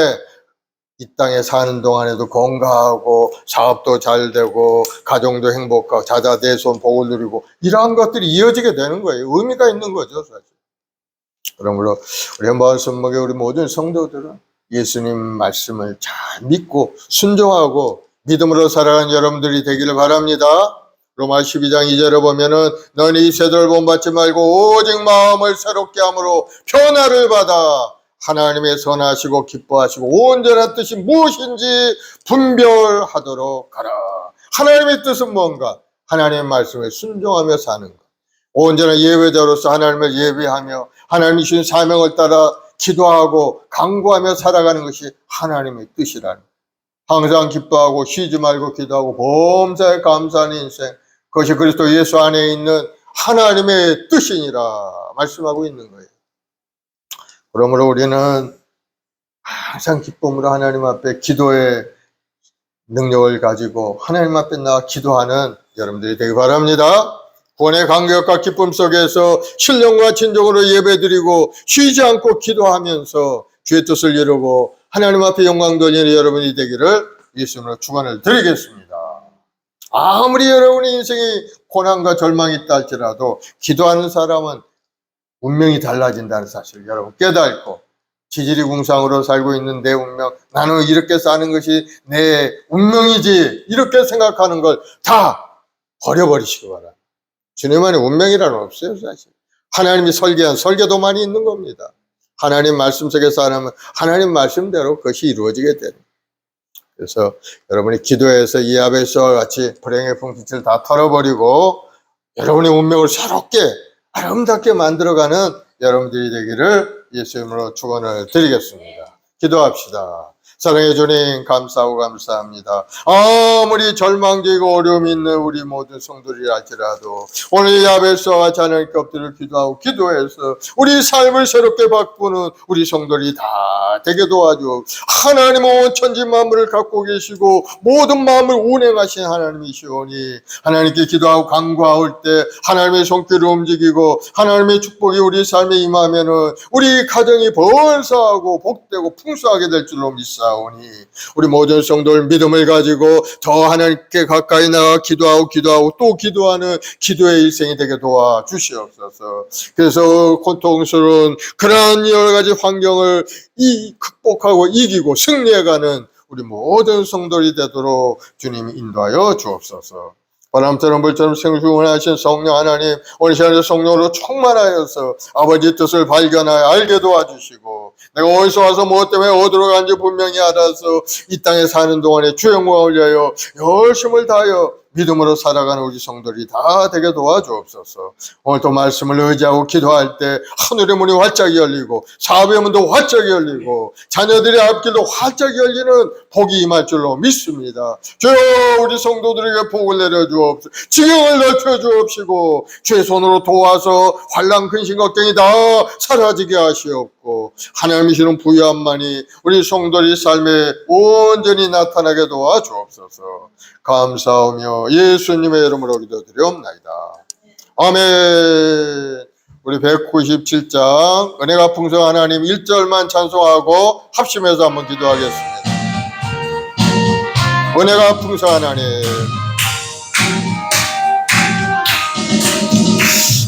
S5: 이 땅에 사는 동안에도 건강하고 사업도 잘 되고 가정도 행복하고 자자대손 복을 누리고 이러한 것들이 이어지게 되는 거예요. 의미가 있는 거죠, 사실. 그러므로 우리 말씀먹에 우리 모든 성도들은 예수님 말씀을 잘 믿고 순종하고 믿음으로 살아가는 여러분들이 되기를 바랍니다. 로마 12장 2절에 보면은 너는 이 세대를 본받지 말고 오직 마음을 새롭게 함으로 변화를 받아 하나님의 선하시고 기뻐하시고 온전한 뜻이 무엇인지 분별하도록 하라. 하나님의 뜻은 뭔가? 하나님의 말씀에 순종하며 사는 것. 온전한 예배자로서 하나님을 예배하며 하나님이 주신 사명을 따라 기도하고 간구하며 살아가는 것이 하나님의 뜻이라는, 항상 기뻐하고 쉬지 말고 기도하고 범사에 감사하는 인생, 그것이 그리스도 예수 안에 있는 하나님의 뜻이니라 말씀하고 있는 거예요. 그러므로 우리는 항상 기쁨으로 하나님 앞에 기도의 능력을 가지고 하나님 앞에 나와 기도하는 여러분들이 되기 바랍니다. 구원의 감격과 기쁨 속에서 신령과 진정으로 예배드리고 쉬지 않고 기도하면서 주의 뜻을 이루고 하나님 앞에 영광 돌리는 여러분이 되기를 예수님으로 축원을 드리겠습니다. 아무리 여러분의 인생에 고난과 절망이 있다 할지라도 기도하는 사람은 운명이 달라진다는 사실을 여러분 깨닫고, 지지리궁상으로 살고 있는 내 운명, 나는 이렇게 사는 것이 내 운명이지 이렇게 생각하는 걸 다 버려버리시기 바랍니다. 주님 안에 운명이라는 없어요. 사실 하나님이 설계한 설계도 많이 있는 겁니다. 하나님 말씀 속에 살면 하나님 말씀대로 그것이 이루어지게 됩니다. 그래서 여러분이 기도해서 이아벨스와 같이 불행의 풍빛을 다 털어버리고 여러분의 운명을 새롭게 아름답게 만들어가는 여러분들이 되기를 예수님으로 축원을 드리겠습니다. 기도합시다. 사랑해 주님, 감사하고 감사합니다. 아무리 절망적이고 어려움이 있는 우리 모든 성도들이 할지라도 오늘 야베스와 같이 하나님께 엎드려 기도하고 기도해서 우리 삶을 새롭게 바꾸는 우리 성도들이 다 되게 도와줘. 하나님은 천지 만물을 갖고 계시고 모든 마음을 운행하신 하나님이시오니 하나님께 기도하고 간구할 때 하나님의 손길을 움직이고 하나님의 축복이 우리 삶에 임하면은 우리 가정이 번성하고 복되고 풍성하게 될 줄로 믿사오니 우리 모든 성도들 믿음을 가지고 더 하나님께 가까이 나가 기도하고 또 기도하는 기도의 일생이 되게 도와주시옵소서. 그래서 고통스러운 그러한 여러 가지 환경을 극복하고 이기고 승리해가는 우리 모든 성도들이 되도록 주님이 인도하여 주옵소서. 바람처럼 불처럼 생수원하신 성령 하나님, 오늘 시간에 성령으로 충만하여서 아버지 뜻을 발견하여 알게 도와주시고 내가 어디서 와서 무엇 때문에 어디로 간지 분명히 알아서 이 땅에 사는 동안에 주의 영광을 위하여 열심을 다하여 믿음으로 살아가는 우리 성도들이 다 되게 도와주옵소서. 오늘 또 말씀을 의지하고 기도할 때 하늘의 문이 활짝 열리고 사업의 문도 활짝 열리고 자녀들의 앞길도 활짝 열리는 복이 임할 줄로 믿습니다. 주여 우리 성도들에게 복을 내려주옵소서. 지경을 넓혀주옵시고 주의 손으로 도와서 환난 근심 걱정이 다 사라지게 하시옵고 하나님이시는 부유함만이 우리 성도들의 삶에 온전히 나타나게 도와주옵소서. 감사하며 예수님의 이름으로 기도드리옵나이다. 아멘. 우리 197장 은혜가 풍성한 하나님 1절만 찬송하고 합심해서 한번 기도하겠습니다. 은혜가 풍성한 하나님,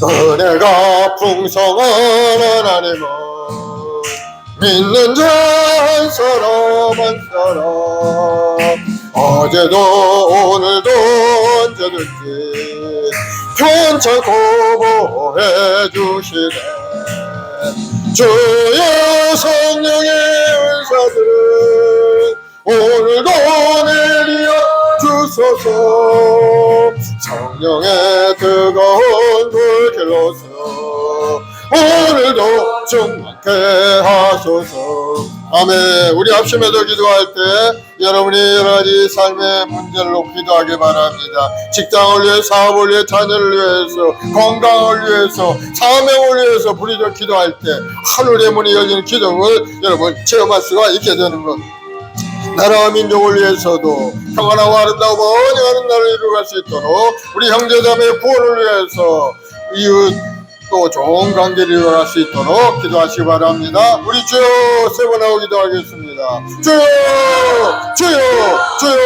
S5: 은혜가 풍성한 하나님은 믿는 자 한 사람 한 사람 어제도 오늘도 언제든지 편찮고 보호해 주시네. 주의 성령의 은사들은 오늘도 내려 주소서. 성령의 뜨거운 불길로서 오늘도 충만케 하소서. 아멘. 우리 합심해서 기도할 때 여러분이 여러 가지 삶의 문제를 기도하기 바랍니다. 직장을 위해, 사업을 위해, 자녀를 위해서, 건강을 위해서, 사명을 위해서 부르짖어 기도할 때 하늘의 문이 열리는 기적을 여러분 체험할 수가 있게 되는 것. 나라와 민족을 위해서도 평안하고 아름다우고 번영하는 나라를 이루어갈 수 있도록 우리 형제자매의 구원을 위해서 이웃 또 좋은 관계를 이루어갈 수 있도록 기도하시기 바랍니다. 우리 주여 세 번 하고 기도하겠습니다. 주여 주여 주여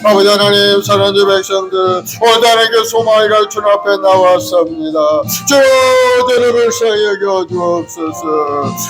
S5: 아버지 하나님 사랑하는 백성들 오늘 하나님께 소망이 갈 주 앞에 나왔습니다. 주여 불쌍히 여겨 주옵소서.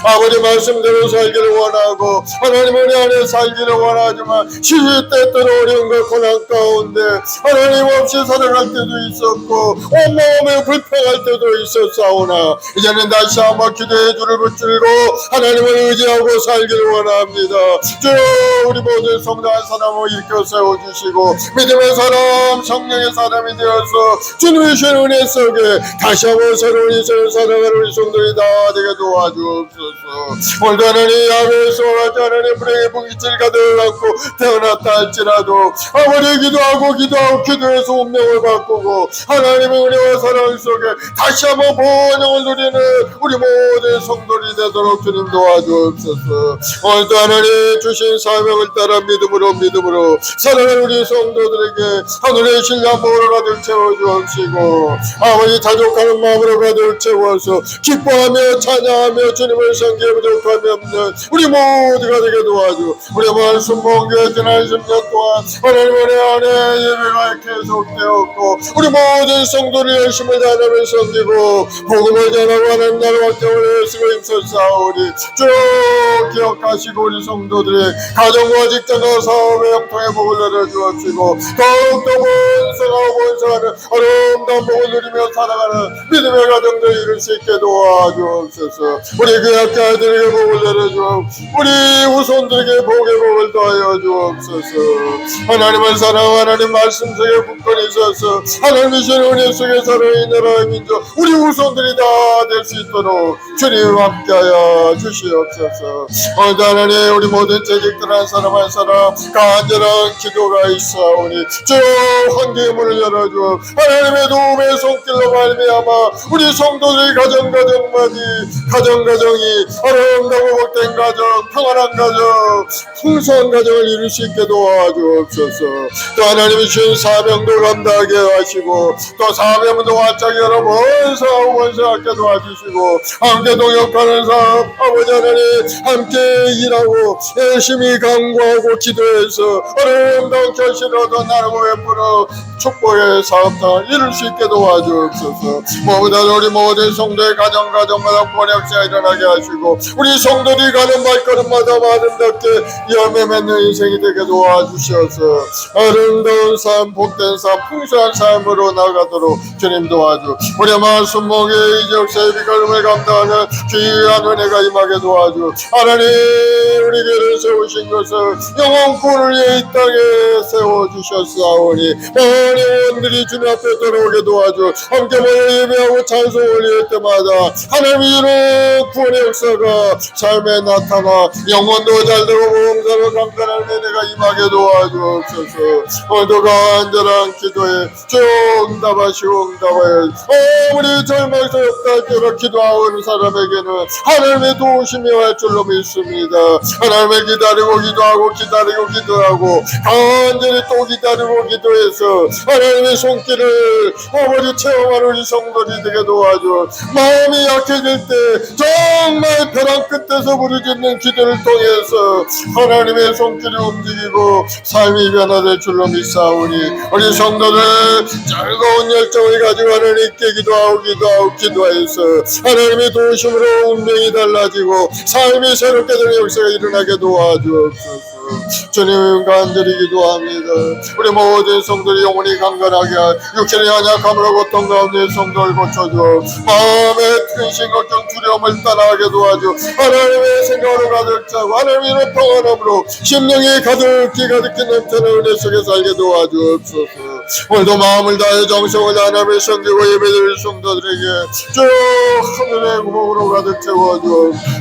S5: 아버지 말씀대로 살기를 원하고 하나님 우리 안에 살기를 원하지만 시시때때로 어려운 것 고난 가운데 하나님 없이 살아갈 때도 있었고 온몸에 불평할 때도 있었사오나 이제는 다시 한번 기도의 줄을 붙들고 하나님을 의지하고 살기를 원합니다. 주여 우리 모든 성도 한 사람을 일으켜 세워주시고 믿음의 사람 성령의 사람이 되어서 주님의 신 은혜 속에 다시 한번 새로운 인생을 살아가는 우리 성도들이 다 되게 도와주옵소서. 오늘도 하나님 야외에서 같이 하나님 불행의 불빛을 가득 안고 태어났다 할지라도 아버지 기도하고 기도해서 운명을 바꾸고 하나님의 은혜와 사랑 속에 다시 한번 번영을 누리는 우리 모든 성도들이 되도록 주님 도와주옵소서. 오늘도 하나님 주신 사명을 따라 믿음으로 사랑하는 우리 성도들에게 하늘의 신랑 복으로 가득 채워주옵시고 아버지 자족하는 마음으로 가득 채워서 기뻐하며 찬양하며 주님을 섬기며 부족함이 없는 우리 모두가 되게 도와주 우리 말씀 본교회 지난 10년 동안 하나님 은혜 안에 예배가 계속되었고 우리 모든 성도를 열심히 다하며 섬기고 복음을 전하고 하나님 나라 확장을 애쓰고 힘써싸우리 쭉 기억하시고 우리 성도들의 가정과 직장과 사업의 형통의 복을 내려주옵시고 더욱더 번성하는 아름다운 복을 누리며 살아가는 믿음의 가정들 이룰 수 있게 도와주옵소서. 우리 교학교 아이들에게 복을 내려주옵 우리 후손들에게 복의 복을 더하여 주옵소서. 하나님을 사랑하고 하나님 말씀 속에 굳건히 있어서 하나님의 신 은혜 속에 살아있는 나라의 민족 우리 후손들이 다 될 수 있도록 주님 함께하여 주시옵소서. 오늘도 하나님 우리 모든 재직들 한 사람 간절한 기도가 있사오니 주여 환경의 문을 열어주어 하나님의 도움의 손길로 말미암아 우리 성도들의 가정이 아름다고 복된 가정 평안한 가정 풍성한 가정을 이룰 수 있게 도와주옵소서. 또 하나님이 주신 사명도 감당하게 하시고 또 사명도 활짝 열어 번성하게 도와주시고 함께 동역하는 사람 아버지 하나님 함께 일하고 열심히 강구하고 기도해서 아름다운 결실을 얻어 나누고 베풀어 축복의 사업당을 이룰 수 있게 도와주옵소서. 무엇보다 우리 모든 성도의 가정마다 번역시가 일어나게 하시고 우리 성도들이 가는 발걸음마다 아름답게 열매 맺는 인생이 되게 도와주셔서 아름다운 삶 복된 삶 풍성한 삶으로 나가도록 주님 도와주 우리 말씀 목에 이적 세비 걸음을 감당하는 귀한 은혜가 임하게 도와주 하나님 우리 교회를 세우신 것을 영원권을 위해 이 땅에 세워주셨사오니 많은 원들이 주님 앞에 돌아오게 도와주 함께 모여 예배하고 찬송 올릴 때마다 하나님이 이룬 구원의 역사가 삶에 나타나 영혼도 잘되고 보험사로 감당하는 은혜가 임하게 도와주옵소서. 오늘도 간절한 기도에 응답하시고 응답하여 아무리 절망스럽다 할지라도 기도하는 사람에게는 하나님의 도우심이 할 줄로 믿습니다. 하나님을 기다리고 기도하고 간절히 또 기다리고 기도해서 하나님의 손길을 아버지 체험하는 우리 성도들이 되게 도와줘. 마음이 약해질 때 정말 벼랑 끝에서 부르짖는 기도를 통해서 하나님의 손길이 움직이고 삶이 변화될 줄로 믿사오니 우리 성도들 즐거운 열정을 가지고 하나님께 기도해서 하나님의 도우심으로 운명이 달라지고 삶이 새롭게 되는 역사가 일어나게 도와주옵소서. 주님 간절히 기도합니다. 우리 모든 성도들이 영혼이 강건하게 육신의 연약함으로 고통 가운데 성도를 고쳐줘 마음의 근심 걱정 두려움을 떠나게 도와줘 하나님의 생각으로 가득 차고 하나님의 평안함으로 심령이 가득히 넘치는 은혜 속에 살게 도와주옵소서. 오늘도 마음을 다해 정성을 다해 하나님을 섬기고 예배드릴 성도들에게 쭉 하늘의 구멍으로 가득 채워줘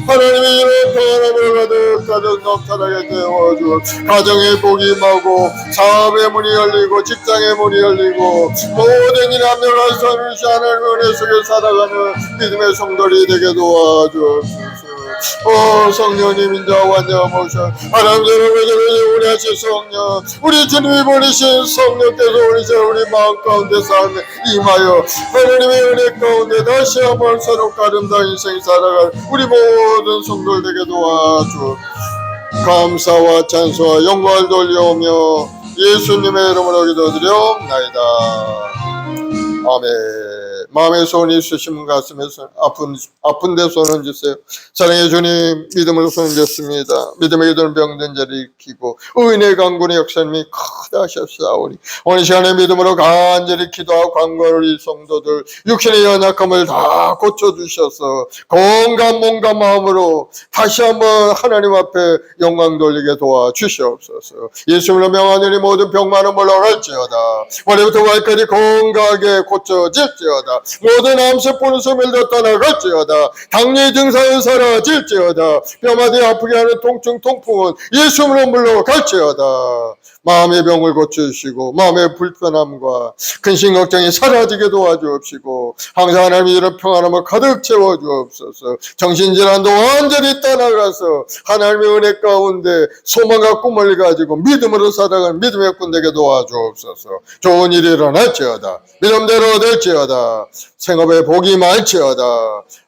S5: 하나님의 이런 평안함으로 가득 넘쳐나게 채워줘 가정의 복이 임하고 사업의 문이 열리고 직장의 문이 열리고 모든 일 합력한 삶을 하나님의 은혜 속에 살아가는 믿음의 성도들이 되게 도와주옵소서. 성령님 인자 완전하셔 하나님 여러분을 우리하신 성령 우리 주님이 보내신 성령께서 우리 마음 가운데 삶에 임하여 하나님의 은혜 가운데 다시 한번 새롭고 아름다운 인생 살아갈 우리 모든 성도들 되게 도와주 감사와 찬송과 영광을 돌려오며 예수님의 이름으로 기도드리옵나이다. 아멘. 마음에 손이 있으시면 가슴에 아픈데 손을 주세요. 사랑의 주님, 믿음으로 손을 줬습니다. 믿음의 기도는 병든 자를 일으키고 의인의 강군의 역사님이 크다 하셨사오니 오늘 시간에 믿음으로 간절히 기도하고 간구하는 우리 성도들 육신의 연약함을 다 고쳐주셔서 건강 몸과 마음으로 다시 한번 하나님 앞에 영광 돌리게 도와주시옵소서. 예수님으로 명하노니 모든 병만은 물러갈지어다. 머리부터 발까지 건강하게 고쳐질지어다. 모든 암세포는 소멸되어 떠나갈지어다. 당뇨의 증상은 사라질지어다. 뼈마디 아프게 하는 통증, 통풍은 예수님으로 물러갈지어다. 마음의 병을 고쳐주시고 마음의 불편함과 근심 걱정이 사라지게 도와주옵시고 항상 하나님이 이런 평안함을 가득 채워주옵소서. 정신질환도 완전히 떠나가서 하나님의 은혜 가운데 소망과 꿈을 가지고 믿음으로 살아가는 믿음의 꾼 되게 도와주옵소서. 좋은 일이 일어날지어다. 믿음대로 될지어다. 생업에 복이 많지어다.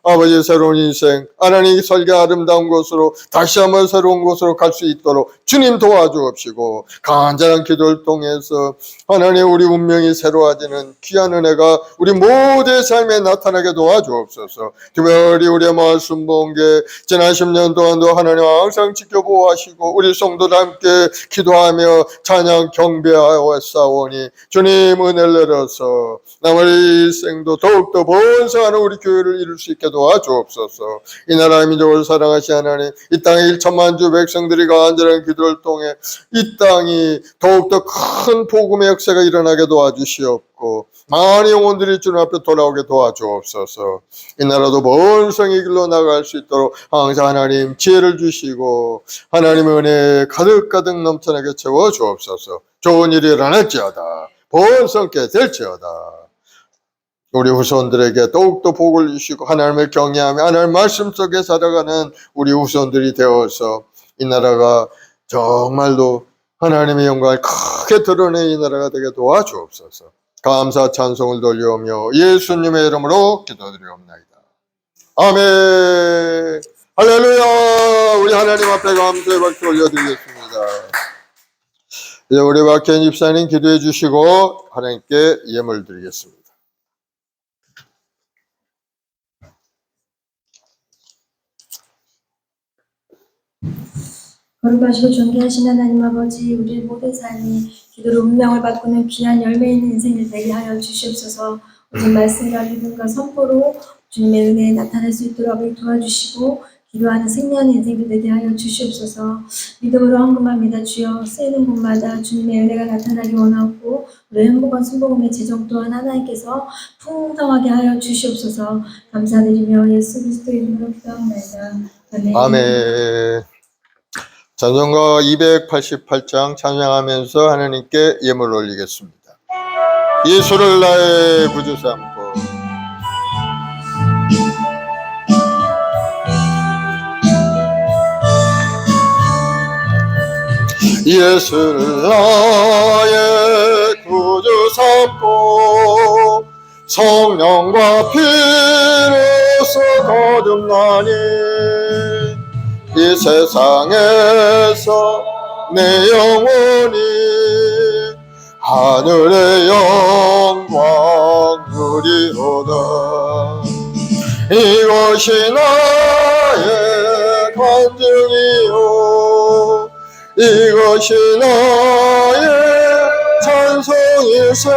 S5: 아버지 새로운 인생 하나님이 설계 아름다운 곳으로 다시 한번 새로운 곳으로 갈 수 있도록 주님 도와주옵시고 간절한 기도를 통해서 하나님 우리 운명이 새로워지는 귀한 은혜가 우리 모두의 삶에 나타나게 도와주옵소서. 특별히 우리의 마을 순복음계 지난 10년 동안도 하나님 항상 지켜보호하시고 우리 성도들 함께 기도하며 찬양 경배하였사오니 주님 은혜를 내려서 남은 일생도 더욱더 번성하는 우리 교회를 이룰 수 있게 도와주옵소서. 이 나라의 민족을 사랑하시 하나님 이 땅의 1천만 주 백성들이 간절한 기도를 통해 이 땅이 더욱더 큰 복음의 역사가 일어나게 도와주시옵고 많은 영혼들이 주님 앞에 돌아오게 도와주옵소서. 이 나라도 번성의 길로 나갈 수 있도록 항상 하나님 지혜를 주시고 하나님의 은혜 가득가득 넘쳐나게 채워주옵소서. 좋은 일이 일어날지어다. 번성케 될지어다. 우리 후손들에게 더욱더 복을 주시고 하나님을 경외하며 하나님 말씀 속에 살아가는 우리 후손들이 되어서 이 나라가 정말로 하나님의 영광을 크게 드러내 이 나라가 되게 도와주옵소서. 감사 찬송을 돌려오며 예수님의 이름으로 기도드리옵나이다. 아멘. 할렐루야. 우리 하나님 앞에 감사의 박수 올려드리겠습니다. 이제 우리 박현 집사님 기도해 주시고 하나님께 예물 드리겠습니다.
S1: 거룩하시고 존귀하신 하나님 아버지, 우리의 모든 삶이 기도로 운명을 바꾸는 귀한 열매 있는 인생을 되게 하여 주시옵소서. 오직 말씀과 믿음과 선포로 주님의 은혜에 나타날 수 있도록 도와주시고 기도하는 승리하는 인생이 되게 하여 주시옵소서. 믿음으로 헌금합니다. 주여 쓰이는 곳마다 주님의 은혜가 나타나기 원하고 우리 행복한 순복음의 재정 또한 하나님께서 풍성하게 하여 주시옵소서. 감사드리며 예수 그리스도의 이름으로 기도합니다. 아멘.
S5: 아멘. 찬송가 288장 찬양하면서 하나님께 예물 올리겠습니다. 예수를 나의 구주 삼고 예수를 나의 구주 삼고 성령과 피로써 거듭나니 이 세상에서 내 영혼이 하늘의 영광 누리로다. 이것이 나의 간증이요 이것이 나의 찬송일세.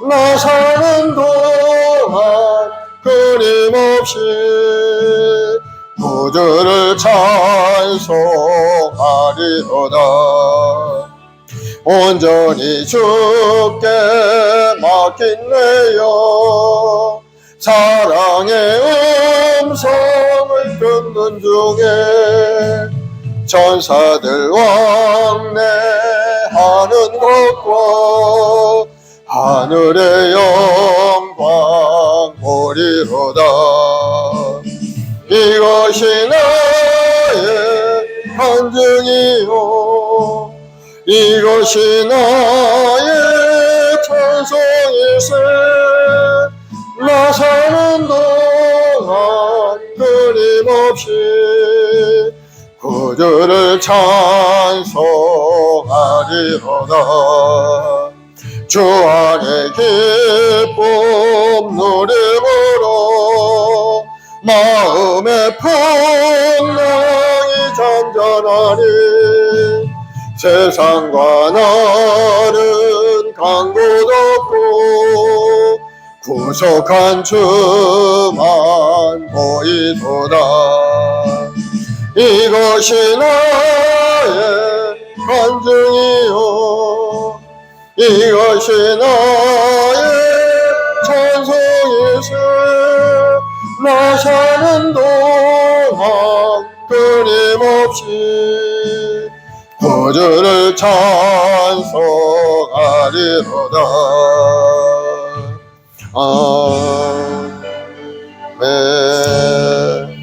S5: 나 사는 동안 끊임없이 구주를 찬송하리로다. 온전히 주께 맡긴 내 영 사랑의 음성을 듣는 중에 천사들 왕래하는 것과 하늘의 영광 보리로다. 이것이 나의 간증이요 이것이 나의 찬송일세. 나 사는 동안 끊임없이 구주를 찬송하리로다. 찬송하리로다. 주 안에 기쁨 누림으로 마음의 풍랑이 잠잠하니 세상과 나는 강도 없고 구속한 주만 보이도다. 이것이 나의 간증이요 이것이 나의 찬송이세. 나 사는 동안 끊임없이 구주를 찬송하리로다. 아멘.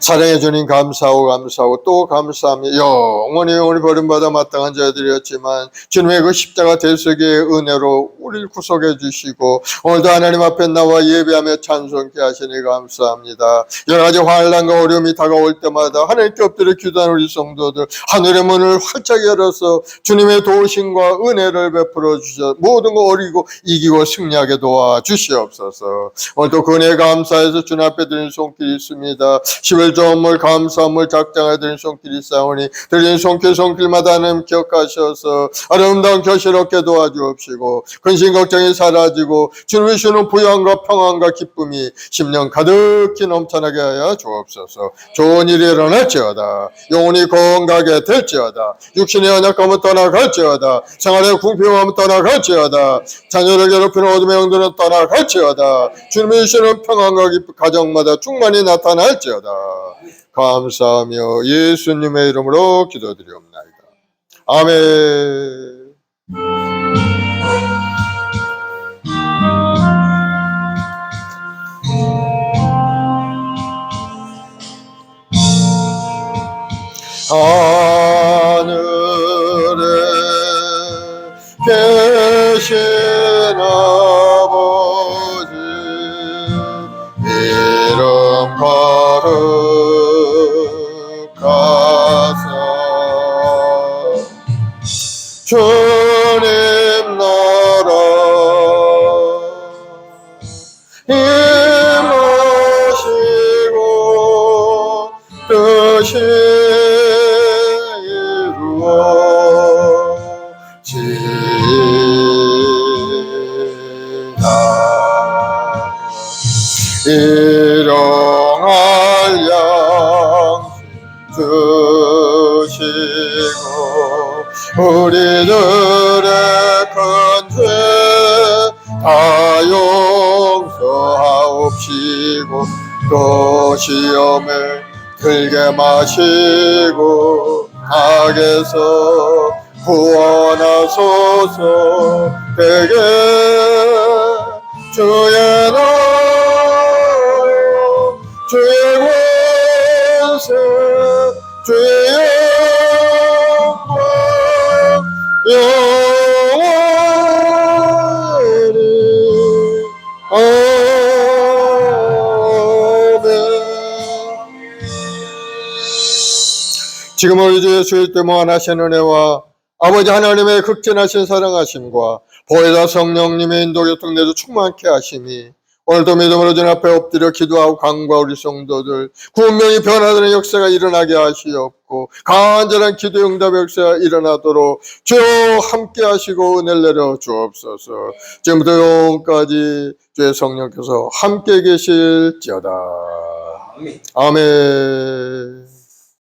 S5: 사랑해 주님 감사하고 또 감사합니다. 영원히 버림받아 마땅한 자들이었지만 주님의 그 십자가 대속의 은혜로 우리를 구속해 주시고 오늘도 하나님 앞에 나와 예배하며 찬송케 하시니 감사합니다. 여러 가지 환난과 어려움이 다가올 때마다 하나님께 엎드려 기도하는 우리 성도들 하늘의 문을 활짝 열어서 주님의 도우심과 은혜를 베풀어 주셔 모든 거 어리고 이기고 승리하게 도와주시옵소서. 오늘도 그 은혜 감사해서 주님 앞에 드리는 손길이 있습니다. 10일 좋은물 감사함을 작정하여 드린 손길이 있사오니 드린 손길마다 하나님 기억하셔서 아름다운 결실 얻게 도와주옵시고 근심 걱정이 사라지고 주님이 주는 부양과 평안과 기쁨이 10년 가득히 넘쳐나게 하여 주옵소서. 좋은 일이 일어날지어다. 영혼이 건강하게 될지어다. 육신의 연약함은 떠나갈지어다. 생활의 궁핍함은 떠나갈지어다. 자녀를 괴롭히는 어둠의 영들은 떠나갈지어다. 주님이 주시는 평안과 기쁨 가정마다 충만히 나타날지어다. 감사하며 예수님의 이름으로 기도드리옵나이다. 아멘. 하늘에 계신 아버지 이름 거룩하사 주님 나라 임하시고 뜻이 일용할 양식 주시고 우리들의 큰 죄 다 용서하옵시고 또 시험에 들게 마시고 악에서 구원하소서. 되게 주의 주의 권세 주의 영원히 아멘. 지금 우리 주 예수의 때 무한하신 은혜와 아버지 하나님의 극진하신 사랑하심과 보혜사 성령님의 인도교통 내도 충만케 하심이 오늘도 믿음으로 주님 앞에 엎드려 기도하고 간구한 우리 성도들 구원명이 변화되는 역사가 일어나게 하시옵고 간절한 기도 응답의 역사가 일어나도록 주여 함께 하시고 은혜를 내려 주옵소서. 지금부터 영원까지 주의 성령께서 함께 계실지어다. 아멘.